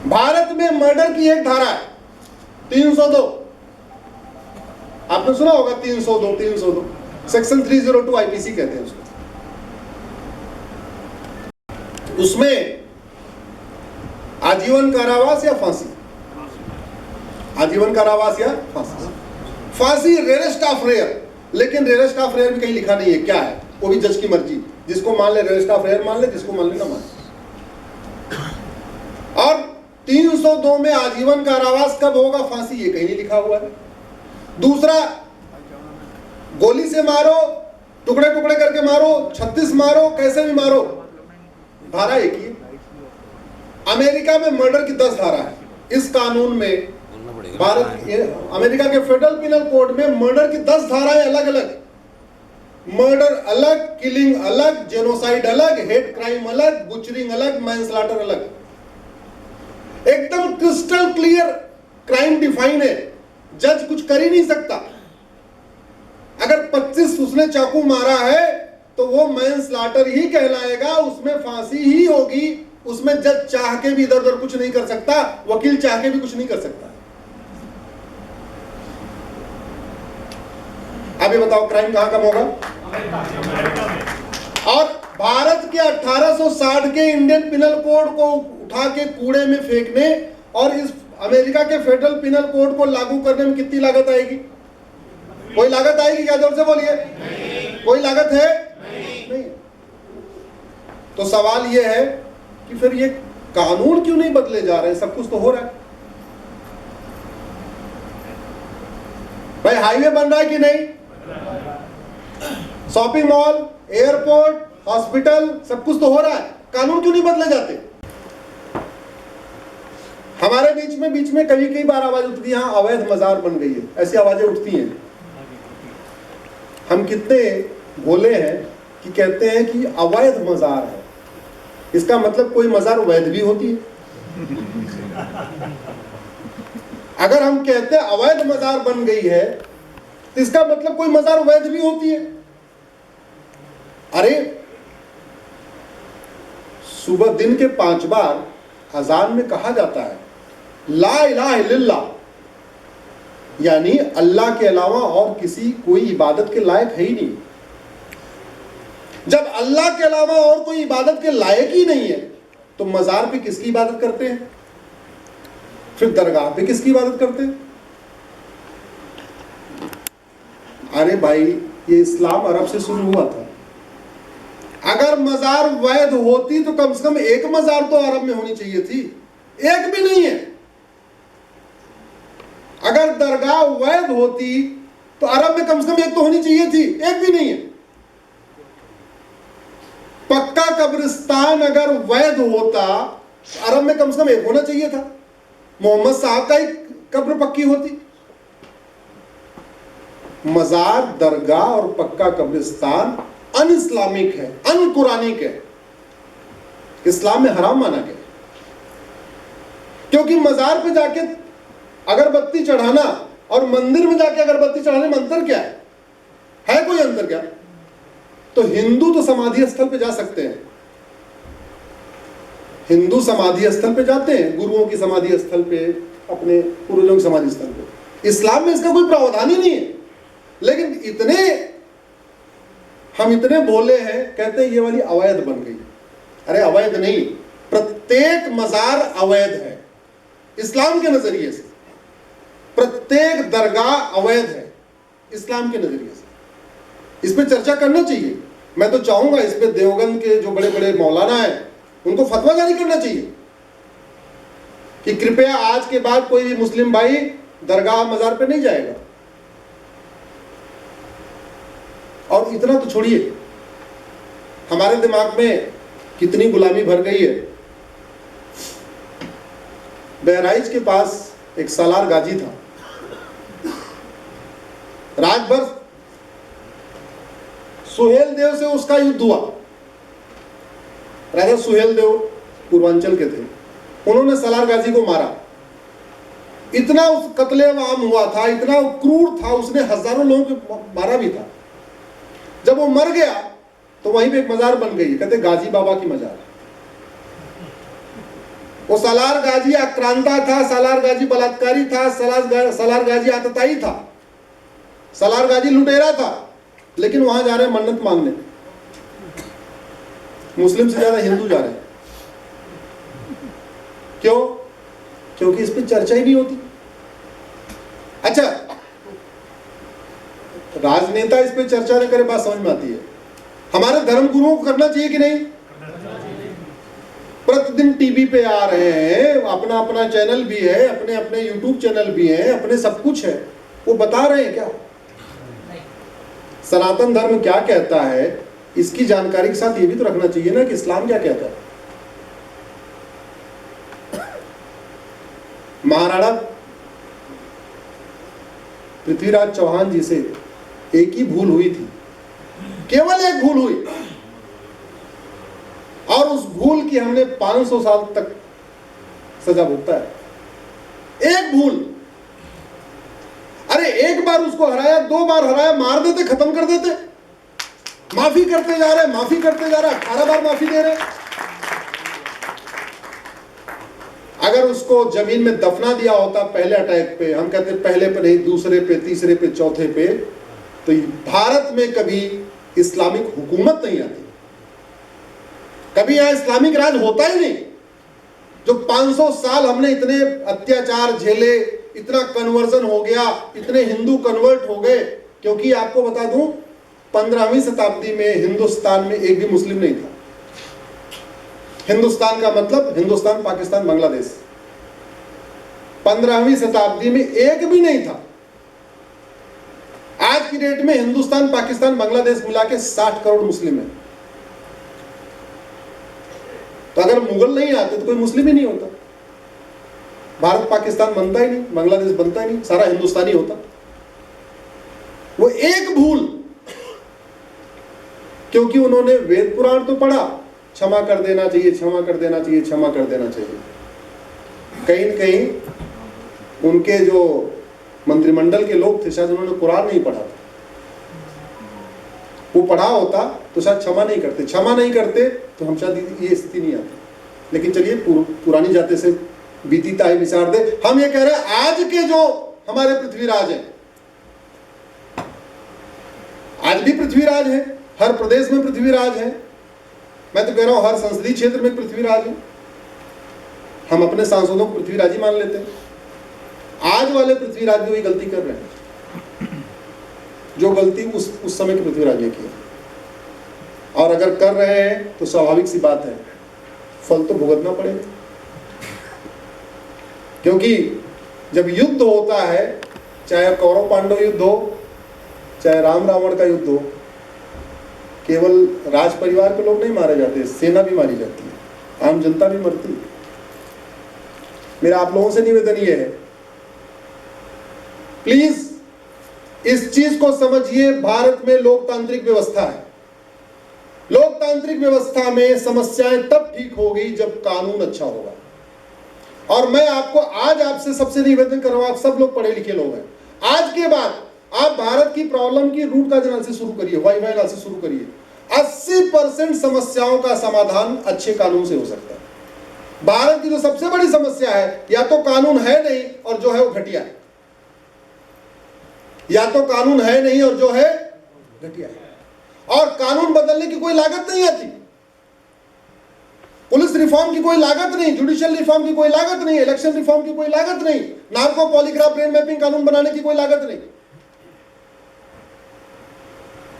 भारत में मर्डर की एक धारा है 302, आपने सुना होगा 302 सेक्शन 302 आईपीसी कहते हैं उसको। उसमें आजीवन कारावास या फांसी, आजीवन कारावास या फांसी। फांसी रेयरेस्ट ऑफ रेयर, लेकिन रेयरेस्ट ऑफ रेयर भी कहीं लिखा नहीं है क्या है, वो भी जज की मर्जी, जिसको मान ले रेयरेस्ट ऑफ रेयर मान ले, जिसको मान ले ना मान। और 302 में आजीवन कारावास कब होगा, फांसी, ये कहीं नहीं लिखा हुआ है। दूसरा, गोली से मारो, टुकड़े टुकड़े करके मारो, 36 मारो, कैसे भी मारो, धारा एक ही। अमेरिका में मर्डर की 10 धारा है। इस कानून में अमेरिका के फेडरल पिनल कोड में मर्डर की 10 धाराएं अलग अलग, मर्डर अलग, किलिंग अलग, जेनोसाइड अलग, हेट क्राइम अलग, बुचरिंग अलग, मैनस्लॉटर अलग। एकदम क्रिस्टल क्लियर क्राइम डिफाइन है, जज कुछ कर ही नहीं सकता। अगर 25 उसने चाकू मारा है तो वो मैनस्लॉटर ही कहलाएगा, उसमें फांसी ही होगी, उसमें जज चाह के भी इधर उधर कुछ नहीं कर सकता, वकील चाह के भी कुछ नहीं कर सकता। अब ये बताओ क्राइम कहां कम होगा? और भारत के 1860 के इंडियन पिनल कोड को उठा के कूड़े में फेंकने और इस अमेरिका के फेडरल पिनल कोड को लागू करने में कितनी लागत आएगी? कोई लागत आएगी क्या? जोर से बोलिए। कोई लागत है? नहीं। तो सवाल यह है कि फिर ये कानून क्यों नहीं बदले जा रहे? सब कुछ तो हो रहा है भाई, हाईवे बन रहा है कि नहीं, शॉपिंग मॉल, एयरपोर्ट, हॉस्पिटल, सब कुछ तो हो रहा है, कानून क्यों नहीं बदले जाते? हमारे बीच में कई बार आवाज उठती है, हाँ अवैध मजार बन गई है, ऐसी आवाजें उठती हैं। हम कितने भोले हैं कि कहते हैं कि अवैध मजार है, इसका मतलब कोई मजार वैध भी होती है। अगर हम कहते हैं अवैध मजार बन गई है तो इसका मतलब कोई मजार वैध भी होती है। अरे सुबह दिन के 5 बार अजान में कहा जाता है ला इलाहा इल्लल्लाह, यानी अल्लाह के अलावा और किसी कोई इबादत के लायक है ही नहीं। जब अल्लाह के अलावा और कोई इबादत के लायक ही नहीं है तो मजार पे किसकी इबादत करते हैं, फिर दरगाह पे किसकी इबादत करते हैं? अरे भाई ये इस्लाम अरब से शुरू हुआ था। अगर मजार वैध होती तो कम से कम एक मजार तो अरब में होनी चाहिए थी, एक भी नहीं है। अगर दरगाह वैध होती तो अरब में कम से कम एक तो होनी चाहिए थी, एक भी नहीं है। पक्का कब्रिस्तान अगर वैध होता तो अरब में कम से कम एक होना चाहिए था, मोहम्मद साहब का ही कब्र पक्की होती। मजार, दरगाह और पक्का कब्रिस्तान अन इस्लामिक है, अन कुरानिक है, इस्लाम में हराम माना गया। क्योंकि मजार पे जाके अगरबत्ती चढ़ाना और मंदिर में जाके अगरबत्ती चढ़ाने में अंतर क्या है कोई अंतर क्या? तो हिंदू तो समाधि स्थल पे जा सकते हैं, हिंदू समाधि स्थल पे जाते हैं, गुरुओं की समाधि स्थल पे, अपने पूर्वजों की समाधि स्थल पे। इस्लाम में इसका कोई प्रावधान ही नहीं है। लेकिन हम इतने भोले हैं, कहते हैं ये वाली अवैध बन गई। अरे अवैध नहीं, प्रत्येक मजार अवैध है इस्लाम के नजरिए से, प्रत्येक दरगाह अवैध है इस्लाम के नजरिए से। इस पे चर्चा करना चाहिए। मैं तो चाहूंगा इस पे देवबंद के जो बड़े बड़े मौलाना हैं उनको फतवा जारी करना चाहिए कि कृपया आज के बाद कोई भी मुस्लिम भाई दरगाह मजार पे नहीं जाएगा। और इतना तो छोड़िए, हमारे दिमाग में कितनी गुलामी भर गई है। बहराइच के पास एक सालार गाजी था, रात भर सुहेल देव से उसका युद्ध हुआ। राजा सुहेल देव पूर्वांचल के थे, उन्होंने सालार गाजी को मारा। इतना उस कत्लेआम हुआ था, इतना क्रूर था, उसने हजारों लोगों को मारा भी था। जब वो मर गया तो वहीं पे एक मजार बन गई, कहते गाजी बाबा की मजार। वो सालार गाजी आक्रांता था, सालार गाजी बलात्कारी था, सालार गाजी आतताई था, सालार गाजी लुटेरा था, लेकिन वहां जा रहे हैं मन्नत मांगने। मुस्लिम से ज्यादा हिंदू जा रहे हैं। क्यों? क्योंकि इस पे चर्चा ही नहीं होती। अच्छा, राजनेता इस पे चर्चा न करे, बात समझ में आती है। हमारे धर्म गुरुओं को करना चाहिए कि नहीं? प्रतिदिन टीवी पे आ रहे हैं, अपना अपना चैनल भी है, अपने अपने यूट्यूब चैनल भी है, अपने सब कुछ है, वो बता रहे हैं क्या सनातन धर्म क्या कहता है? इसकी जानकारी के साथ ये भी तो रखना चाहिए ना कि इस्लाम क्या कहता है। महाराणा पृथ्वीराज चौहान जी से एक ही भूल हुई थी, केवल एक भूल हुई, और उस भूल की हमने 500 साल तक सजा भुगता है। एक भूल। अरे एक बार उसको हराया, 2 बार हराया, मार देते, खत्म कर देते। माफी करते जा रहे, माफी करते जा रहे, 18 बार माफी दे रहे। अगर उसको जमीन में दफना दिया होता पहले अटैक पे, हम कहते पहले पे नहीं, दूसरे पे, तीसरे पे, चौथे पे, तो भारत में कभी इस्लामिक हुकूमत नहीं आती, कभी यहां इस्लामिक राज होता ही नहीं। जो 500 साल हमने इतने अत्याचार झेले, इतना कन्वर्जन हो गया, इतने हिंदू कन्वर्ट हो गए। क्योंकि आपको बता दूं, 15वीं शताब्दी में हिंदुस्तान में एक भी मुस्लिम नहीं था। हिंदुस्तान का मतलब हिंदुस्तान, पाकिस्तान, बांग्लादेश। 15वीं शताब्दी में एक भी नहीं था। आज की डेट में हिंदुस्तान, पाकिस्तान, बांग्लादेश मिला के 60 करोड़ मुस्लिम है। तो अगर मुगल नहीं आते तो कोई मुस्लिम ही नहीं होता। भारत पाकिस्तान बनता ही नहीं, बांग्लादेश बनता ही नहीं, सारा हिंदुस्तानी होता। वो एक भूल, क्योंकि उन्होंने वेद पुराण तो पढ़ा, क्षमा कर देना चाहिए, क्षमा कर देना चाहिए, क्षमा कर देना चाहिए, कहीं न कहीं उनके जो मंत्रिमंडल के लोग थे शायद उन्होंने कुरान नहीं पढ़ा था। वो पढ़ा होता तो शायद क्षमा नहीं करते, क्षमा नहीं करते तो हम शायद ये स्थिति नहीं आती। लेकिन चलिए पुरानी जाते से बीती ताई विचार दे। हम ये कह रहे हैं आज के जो हमारे पृथ्वीराज हैं, आज भी पृथ्वीराज है, हर प्रदेश में पृथ्वीराज है, मैं तो कह रहा हूं हर संसदीय क्षेत्र में पृथ्वीराज है। हम अपने सांसदों को पृथ्वीराज ही मान लेते हैं। आज वाले पृथ्वीराज भी वही गलती कर रहे हैं जो गलती उस समय के पृथ्वीराज ने की। और अगर कर रहे हैं तो स्वाभाविक सी बात है, फल तो भुगतना पड़ेगा। क्योंकि जब युद्ध होता है, चाहे कौरव पांडव युद्ध हो, चाहे राम रावण का युद्ध हो, केवल राज परिवार के लोग नहीं मारे जाते, सेना भी मारी जाती है, आम जनता भी मरती है। मेरा आप लोगों से निवेदन ये है, प्लीज इस चीज को समझिए, भारत में लोकतांत्रिक व्यवस्था है। लोकतांत्रिक व्यवस्था में समस्याएं तब ठीक होगी जब कानून अच्छा होगा। और मैं आपको आज आपसे सबसे निवेदन कर रहा हूं, आप सब लोग पढ़े लिखे लोग हैं, आज के बाद आप भारत की प्रॉब्लम की रूट का एनालिसिस शुरू करिए, वाई एनालिसिस शुरू करिए। 80% समस्याओं का समाधान अच्छे कानून से हो सकता है। भारत की जो सबसे बड़ी समस्या है, या तो कानून है नहीं और जो है वो घटिया है, या तो कानून है नहीं और जो है घटिया है। और कानून बदलने की कोई लागत नहीं आती, पुलिस रिफॉर्म की कोई लागत नहीं, जुडिशियल रिफॉर्म की कोई लागत नहीं, इलेक्शन रिफॉर्म की कोई लागत नहीं, नार्को पॉलीग्राफ ब्रेन मैपिंग कानून बनाने की कोई लागत नहीं।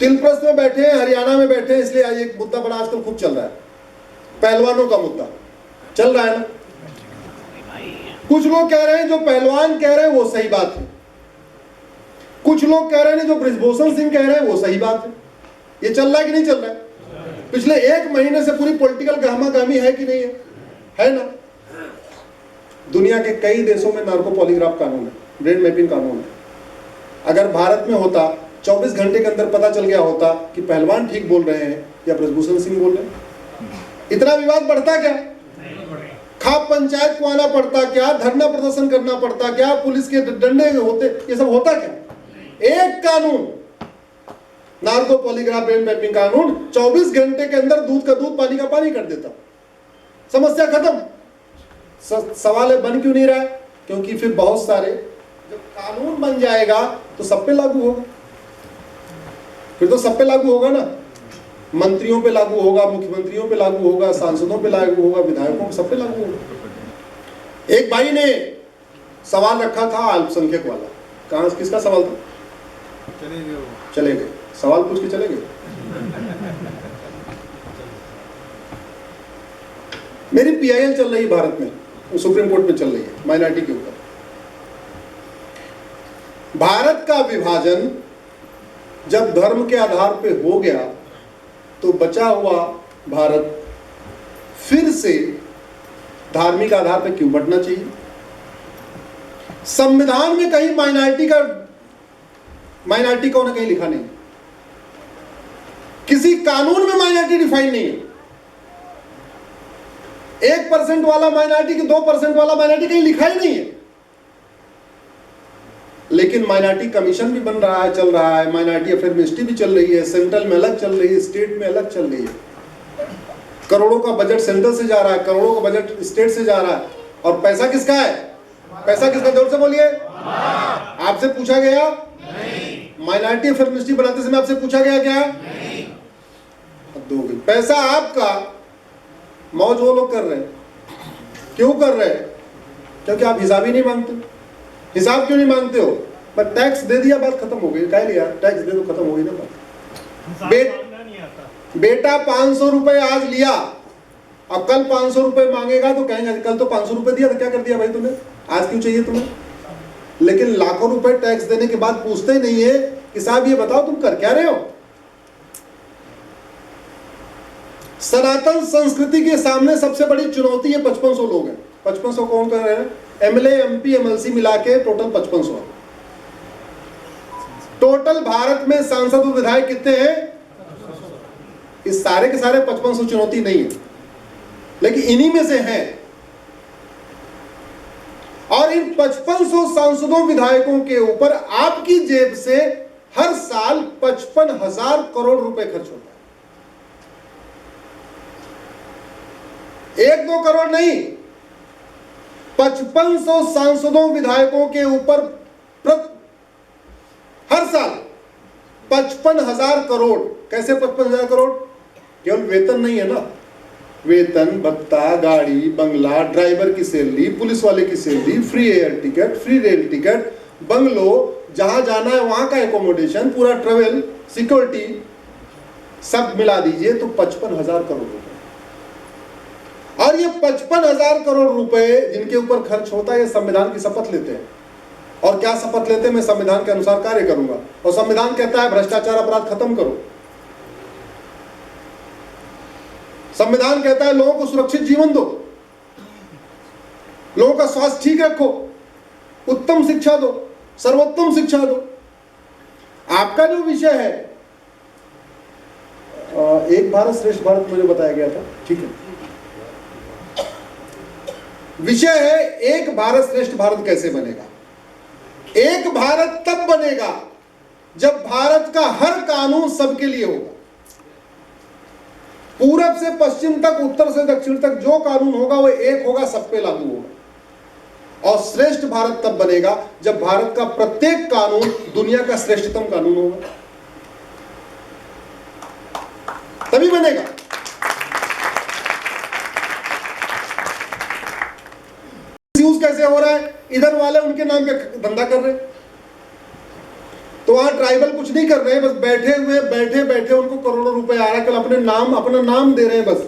तिलप्रस्त में बैठे हैं, हरियाणा में बैठे हैं, इसलिए आज एक मुद्दा बड़ा आजकल खूब चल रहा है, पहलवानों का मुद्दा चल रहा है ना। कुछ लोग कह रहे हैं जो पहलवान कह रहे हैं वो सही बात है, कुछ लोग कह रहे हैं जो बृजभूषण सिंह कह रहे हैं वो सही बात है। ये चल रहा है कि नहीं चल रहा है? पिछले 1 महीने से पूरी पॉलिटिकल गहमा-गहमी है कि नहीं है ना। दुनिया के कई देशों में नार्को पॉलीग्राफ कानून है, ब्रेन मैपिंग कानून है। अगर भारत में होता, 24 घंटे के अंदर पता चल गया होता कि पहलवान ठीक बोल रहे हैं या बृजभूषण सिंह बोल रहे हैं, इतना विवाद बढ़ता क्या? खाप पंचायत को आना पड़ता क्या? धरना प्रदर्शन करना पड़ता क्या? पुलिस के डंडे होते, ये सब होता क्या? एक कानून, नार्को पॉलीग्राफ ब्रेन मैपिंग कानून, 24 घंटे के अंदर दूध का दूध, पानी का पानी कर देता, समस्या खत्म। सवाल है बन क्यों नहीं रहा है? क्योंकि फिर बहुत सारे, जब कानून बन जाएगा तो सब पे लागू होगा, फिर तो सब पे लागू होगा ना, मंत्रियों पे लागू होगा, मुख्यमंत्रियों पे लागू होगा, सांसदों पे लागू होगा, विधायकों पे, सब पे लागू होगा। एक भाई ने सवाल रखा था अल्पसंख्यक वाला, कहां किसका सवाल था? चले गए, सवाल पूछ के चले गए। मेरी पीआईएल चल रही है भारत में, सुप्रीम कोर्ट में चल रही है माइनॉरिटी के ऊपर। भारत का विभाजन जब धर्म के आधार पे हो गया तो बचा हुआ भारत फिर से धार्मिक आधार पे क्यों बढ़ना चाहिए? संविधान में कहीं माइनॉरिटी को ना कहीं लिखा नहीं, किसी कानून में माइनॉरिटी डिफाइन नहीं है। 1% वाला माइनॉरिटी कि 2% वाला माइनॉरिटी कहीं लिखा ही नहीं है। लेकिन माइनॉरिटी कमीशन भी बन रहा है, चल रहा है, माइनॉरिटी अफेयर मिनिस्ट्री भी चल रही है, सेंट्रल में अलग चल रही है, स्टेट में अलग चल रही है। करोड़ों का बजट सेंट्रल से जा रहा है, करोड़ों का बजट स्टेट से जा रहा है, और पैसा किसका है? पैसा किसका? जोर से बोलिए। आपसे पूछा गया? माइनॉरिटी अफेयर मिनिस्ट्री बनाते समय आपसे पूछा गया क्या? हद हो गई। पैसा आपका, मौज वो लोग कर रहे हैं। क्यों कर रहे हैं? क्योंकि आप हिसाब ही नहीं मांगते। हिसाब क्यों नहीं मांगते हो? पर टैक्स दे दिया, बात खत्म हो गई। कह लिया टैक्स दे दो, खत्म हो गई ना बात। बेटा 500 रुपए आज लिया, अब कल 500 रुपए मांगेगा तो कहेंगे कल तो 500 रुपए दिया था, क्या कर दिया भाई तुमने, आज क्यों चाहिए तुम्हें? लेकिन लाखों रुपए टैक्स देने के बाद पूछते ही नहीं है कि साहब ये बताओ तुम कर क्या रहे हो। सनातन संस्कृति के सामने सबसे बड़ी चुनौती है 5500 लोग हैं। 5500 कौन कर रहे हैं? एमएलए, एमपी, एमएलसी मिला के टोटल 5500। टोटल भारत में सांसद और विधायक कितने हैं? इस सारे के सारे 5500 चुनौती नहीं है, लेकिन इन्हीं में से हैं। और इन 5500 सांसदों विधायकों के ऊपर आपकी जेब से हर साल 55,000 करोड़ रुपए खर्च होता है। 1-2 करोड़ नहीं, 5500 सांसदों विधायकों के ऊपर हर साल 55,000 करोड़। कैसे 55,000 करोड़? केवल वेतन नहीं है ना, वेतन, भत्ता, गाड़ी, बंगला, ड्राइवर की सैलरी, पुलिस वाले की salary, free air ticket, free rail ticket, bungalow, जहां जाना है वहां का एकोमोडेशन, पूरा ट्रेवल, सिक्योरिटी, सब मिला दीजिए तो 55,000 करोड़ रुपए। और ये 55,000 करोड़ रुपए जिनके ऊपर खर्च होता है, ये संविधान की शपथ लेते हैं। और क्या शपथ लेते हैं? मैं संविधान के अनुसार कार्य करूंगा। और संविधान कहता है भ्रष्टाचार अपराध खत्म करो। संविधान कहता है लोगों को सुरक्षित जीवन दो, लोगों का स्वास्थ्य ठीक रखो, उत्तम शिक्षा दो, सर्वोत्तम शिक्षा दो। आपका जो विषय है एक भारत श्रेष्ठ भारत मुझे बताया गया था, ठीक है। विषय है एक भारत श्रेष्ठ भारत कैसे बनेगा। एक भारत तब बनेगा जब भारत का हर कानून सबके लिए होगा। पूरब से पश्चिम तक, उत्तर से दक्षिण तक जो कानून होगा वो एक होगा, सब पे लागू होगा। और श्रेष्ठ भारत तब बनेगा जब भारत का प्रत्येक कानून दुनिया का श्रेष्ठतम कानून होगा, तभी बनेगा। यूज कैसे हो रहा है? इधर वाले उनके नाम पे धंधा कर रहे हैं, तो वहां ट्राइबल कुछ नहीं कर रहे हैं, बस बैठे बैठे उनको करोड़ों रुपए आ रहा है, कल अपना नाम दे रहे हैं, बस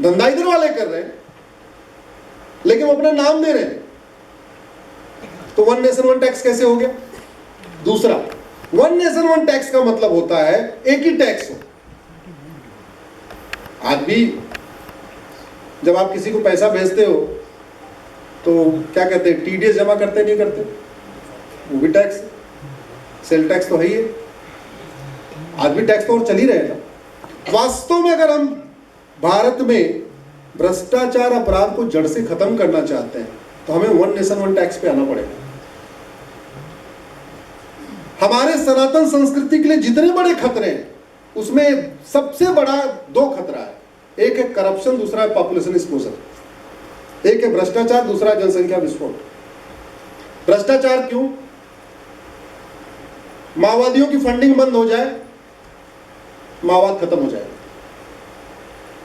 धंधा इधर वाले कर रहे हैं, लेकिन वो अपना नाम दे रहे हैं। तो 1 नेशन 1 टैक्स कैसे हो गया? दूसरा, 1 नेशन 1 टैक्स का मतलब होता है एक ही टैक्स हो। आज भी जब आप किसी को पैसा भेजते हो तो क्या कहते हैं, टीडीएस जमा करते नहीं करते? वो भी टैक्स, सेल टैक्स तो है ही है। आज भी टैक्स तो और चल ही रहेगा। वास्तव में अगर हम भारत में भ्रष्टाचार अपराध को जड़ से खत्म करना चाहते हैं तो हमें 1 नेशन 1 टैक्स पे आना पड़ेगा। हमारे सनातन संस्कृति के लिए जितने बड़े खतरे हैं उसमें सबसे बड़ा 2 खतरा है। एक है करप्शन, दूसरा है पॉपुलेशन एक्सप्लोजन। एक है भ्रष्टाचार, दूसरा है जनसंख्या विस्फोट। भ्रष्टाचार क्यों? माओवादियों की फंडिंग बंद हो जाए, माओवाद खत्म हो जाएगा।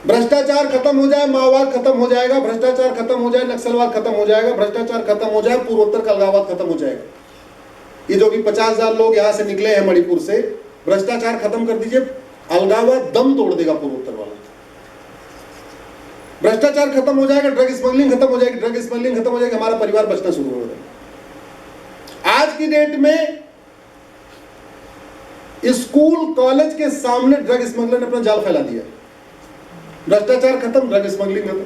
भ्रष्टाचार खत्म हो जाए, माओवाद खत्म हो जाएगा। भ्रष्टाचार खत्म हो जाए, नक्सलवाद खत्म हो जाएगा। भ्रष्टाचार खत्म हो जाए, पूर्वोत्तर का अलगाववाद खत्म हो जाएगा। ये जो भी 50,000 लोग यहां से निकले हैं मणिपुर से, भ्रष्टाचार खत्म कर दीजिए, अलगाववाद दम तोड़ देगा पूर्वोत्तर वाला। भ्रष्टाचार खत्म हो जाएगा, ड्रग स्मगलिंग खत्म हो जाएगी। ड्रग स्मगलिंग खत्म हो जाएगी, हमारा परिवार बचना शुरू हो जाएगा। आज की डेट में स्कूल कॉलेज के सामने ड्रग स्मगलर ने अपना जाल फैला दिया। भ्रष्टाचार खत्म, ड्रग स्मगलिंग खत्म।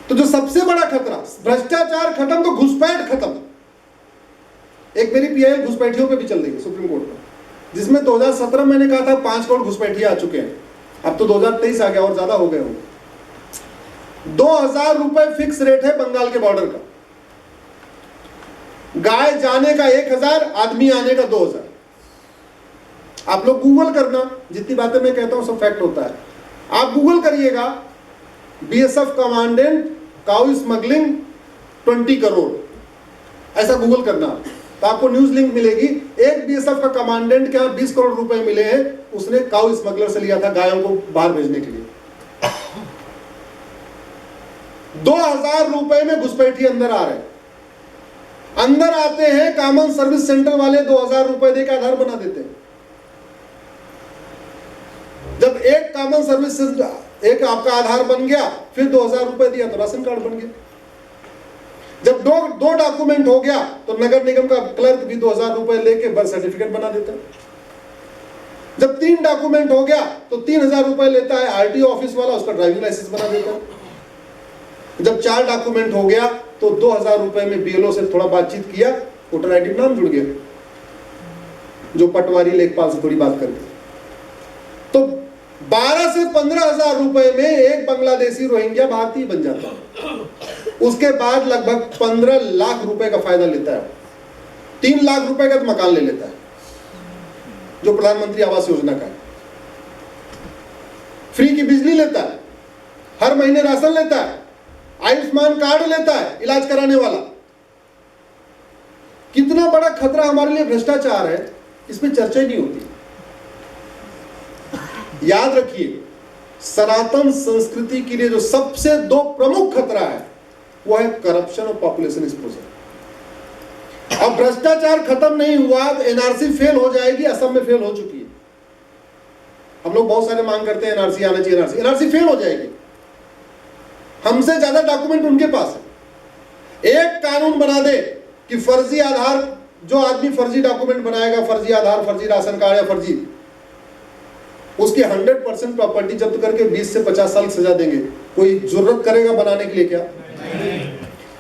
तो जो सबसे बड़ा खतरा, भ्रष्टाचार खत्म तो घुसपैठ खत्म। एक मेरी पीआईएल घुसपैठियों पे भी चल रही है सुप्रीम कोर्ट में, जिसमें 2017 मैंने कहा था 5 करोड़ घुसपैठिए आ चुके हैं। अब तो 2023 आ गया और ज्यादा हो गए होंगे। 2,000 रुपए फिक्स रेट है बंगाल के बॉर्डर का। गाय जाने का 1,000, आदमी आने का 2,000। आप लोग गूगल करना, जितनी बातें मैं कहता हूं सब फैक्ट होता है। आप गूगल करिएगा BSF commandant cow smuggling 20 crore, ऐसा गूगल करना तो आपको न्यूज लिंक मिलेगी। एक बीएसएफ का कमांडेंट के यहाँ 20 करोड़ रुपए मिले हैं, उसने काउ स्मगलर से लिया था गायों को बाहर भेजने के लिए। 2,000 रुपए में घुसपैठी अंदर आ रहे हैं। अंदर आते हैं, कॉमन सर्विस सेंटर वाले 2,000 रुपए देकर आधार बना देते हैं। जब एक कॉमन सर्विस एक आपका आधार बन गया, फिर 2,000 रुपए दिया तो राशन कार्ड बन गया। जब दो डॉक्यूमेंट हो गया तो नगर निगम का क्लर्क भी 2,000 रुपए लेके बर्थ सर्टिफिकेट बना देता है। जब 3 डॉक्यूमेंट हो गया तो 3,000 रुपए लेता है आरटीओ ऑफिस वाला, उसका ड्राइविंग लाइसेंस बना देता है। जब 4 डॉक्यूमेंट हो गया तो 2000 रुपए में बीएलओ से थोड़ा बातचीत किया, वोटर आईडी नाम जुड़ गया, जो पटवारी लेखपाल से थोड़ी बात करके। तो 12 से 15,000 रुपए में एक बांग्लादेशी रोहिंग्या भारतीय बन जाता है। उसके बाद लगभग 15 लाख रुपए का फायदा लेता है। 3 लाख रुपए का तो मकान ले लेता है, जो प्रधानमंत्री आवास योजना का है। फ्री की बिजली लेता है, हर महीने राशन लेता है, आयुष्मान कार्ड लेता है इलाज कराने वाला। कितना बड़ा खतरा हमारे लिए भ्रष्टाचार है, इसमें चर्चा ही नहीं होती। याद रखिए, सनातन संस्कृति के लिए जो सबसे 2 प्रमुख खतरा है वो है करप्शन और पॉपुलेशन एक्सप्लोजन। अब भ्रष्टाचार खत्म नहीं हुआ तो एनआरसी फेल हो जाएगी। असम में फेल हो चुकी है। हम लोग बहुत सारे मांग करते हैं एनआरसी आना चाहिए, एनआरसी फेल हो जाएगी। हमसे ज्यादा डॉक्यूमेंट उनके पास है। एक कानून बना दे कि फर्जी आधार, जो आदमी फर्जी डॉक्यूमेंट बनाएगा, फर्जी आधार, फर्जी राशन कार्ड या फर्जी, उसकी 100% प्रॉपर्टी जब्त करके 20 से 50 साल सजा देंगे। कोई जरूरत करेगा बनाने के लिए क्या?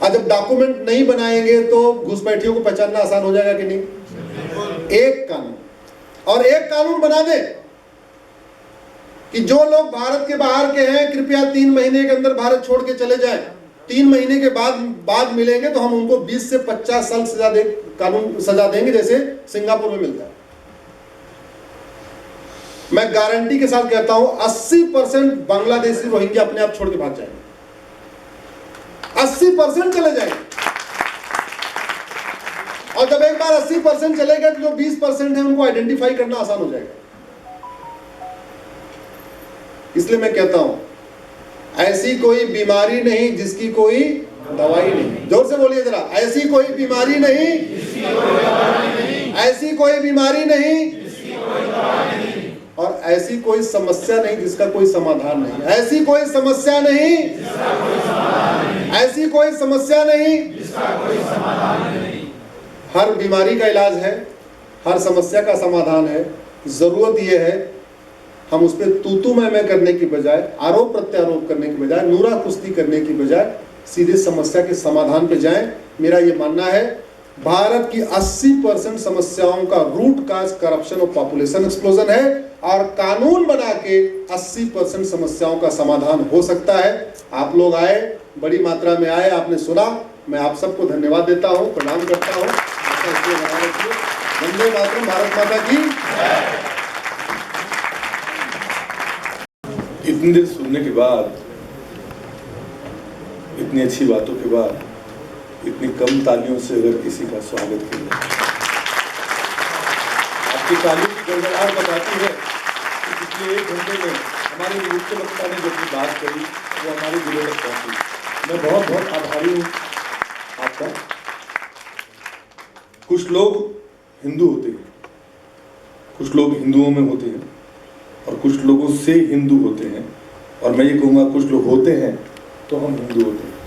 और जब डॉक्यूमेंट नहीं बनाएंगे तो घुसपैठियों को पहचानना आसान हो जाएगा कि नहीं? एक कानून, और एक कानून बना दे कि जो लोग भारत के बाहर के हैं कृपया 3 महीने के अंदर भारत छोड़ के चले जाएं। 3 महीने के बाद मिलेंगे तो हम उनको 20 से 50 साल सजा देंगे, जैसे सिंगापुर में मिलता है। मैं गारंटी के साथ कहता हूं 80% बांग्लादेशी रोहिंग्या अपने आप छोड़ के भाग जाएंगे। 80% चले जाएंगे। और जब एक बार 80% चले गए तो जो 20% है उनको आइडेंटिफाई करना आसान हो जाएगा। इसलिए मैं कहता हूं, ऐसी कोई बीमारी नहीं जिसकी कोई दवाई नहीं। जोर से बोलिए जरा, ऐसी कोई बीमारी नहीं, ऐसी कोई बीमारी नहीं, और ऐसी कोई समस्या नहीं जिसका कोई समाधान नहीं। ऐसी कोई समस्या नहीं, ऐसी कोई समस्या नहीं, हर बीमारी का इलाज है, हर समस्या का समाधान है। जरूरत यह है हम उस पर तू मैं करने की बजाय, आरोप प्रत्यारोप करने की बजाय, नूरा कुश्ती करने की बजाय सीधे समस्या के समाधान पे जाएं। मेरा ये मानना है भारत की 80% समस्याओं का रूट काज करप्शन और पॉपुलेशन एक्सप्लोजन है, और कानून बना के 80% समस्याओं का समाधान हो सकता है। आप लोग आए, बड़ी मात्रा में आए, आपने सुना। मैं आप सबको धन्यवाद देता हूँ, प्रणाम करता हूँ। वंदे मातरम, भारत माता की। इतनी देर सुनने के बाद, इतनी अच्छी बातों के बाद, इतनी कम तालियों से अगर किसी का स्वागत किया, आपकी तालियों की गड़गड़ाहट बताती है कि पिछले 1 घंटे में हमारे मुख्य वक्ता ने जो अपनी बात कही वो हमारे दिलों तक पहुंची। मैं बहुत बहुत आभारी हूँ आपका। कुछ लोग हिंदू होते हैं, कुछ लोग हिंदुओं में होते हैं, और कुछ लोगों से हिंदू होते हैं, और मैं ये कहूँगा कुछ लोग होते हैं तो हम हिंदू होते हैं।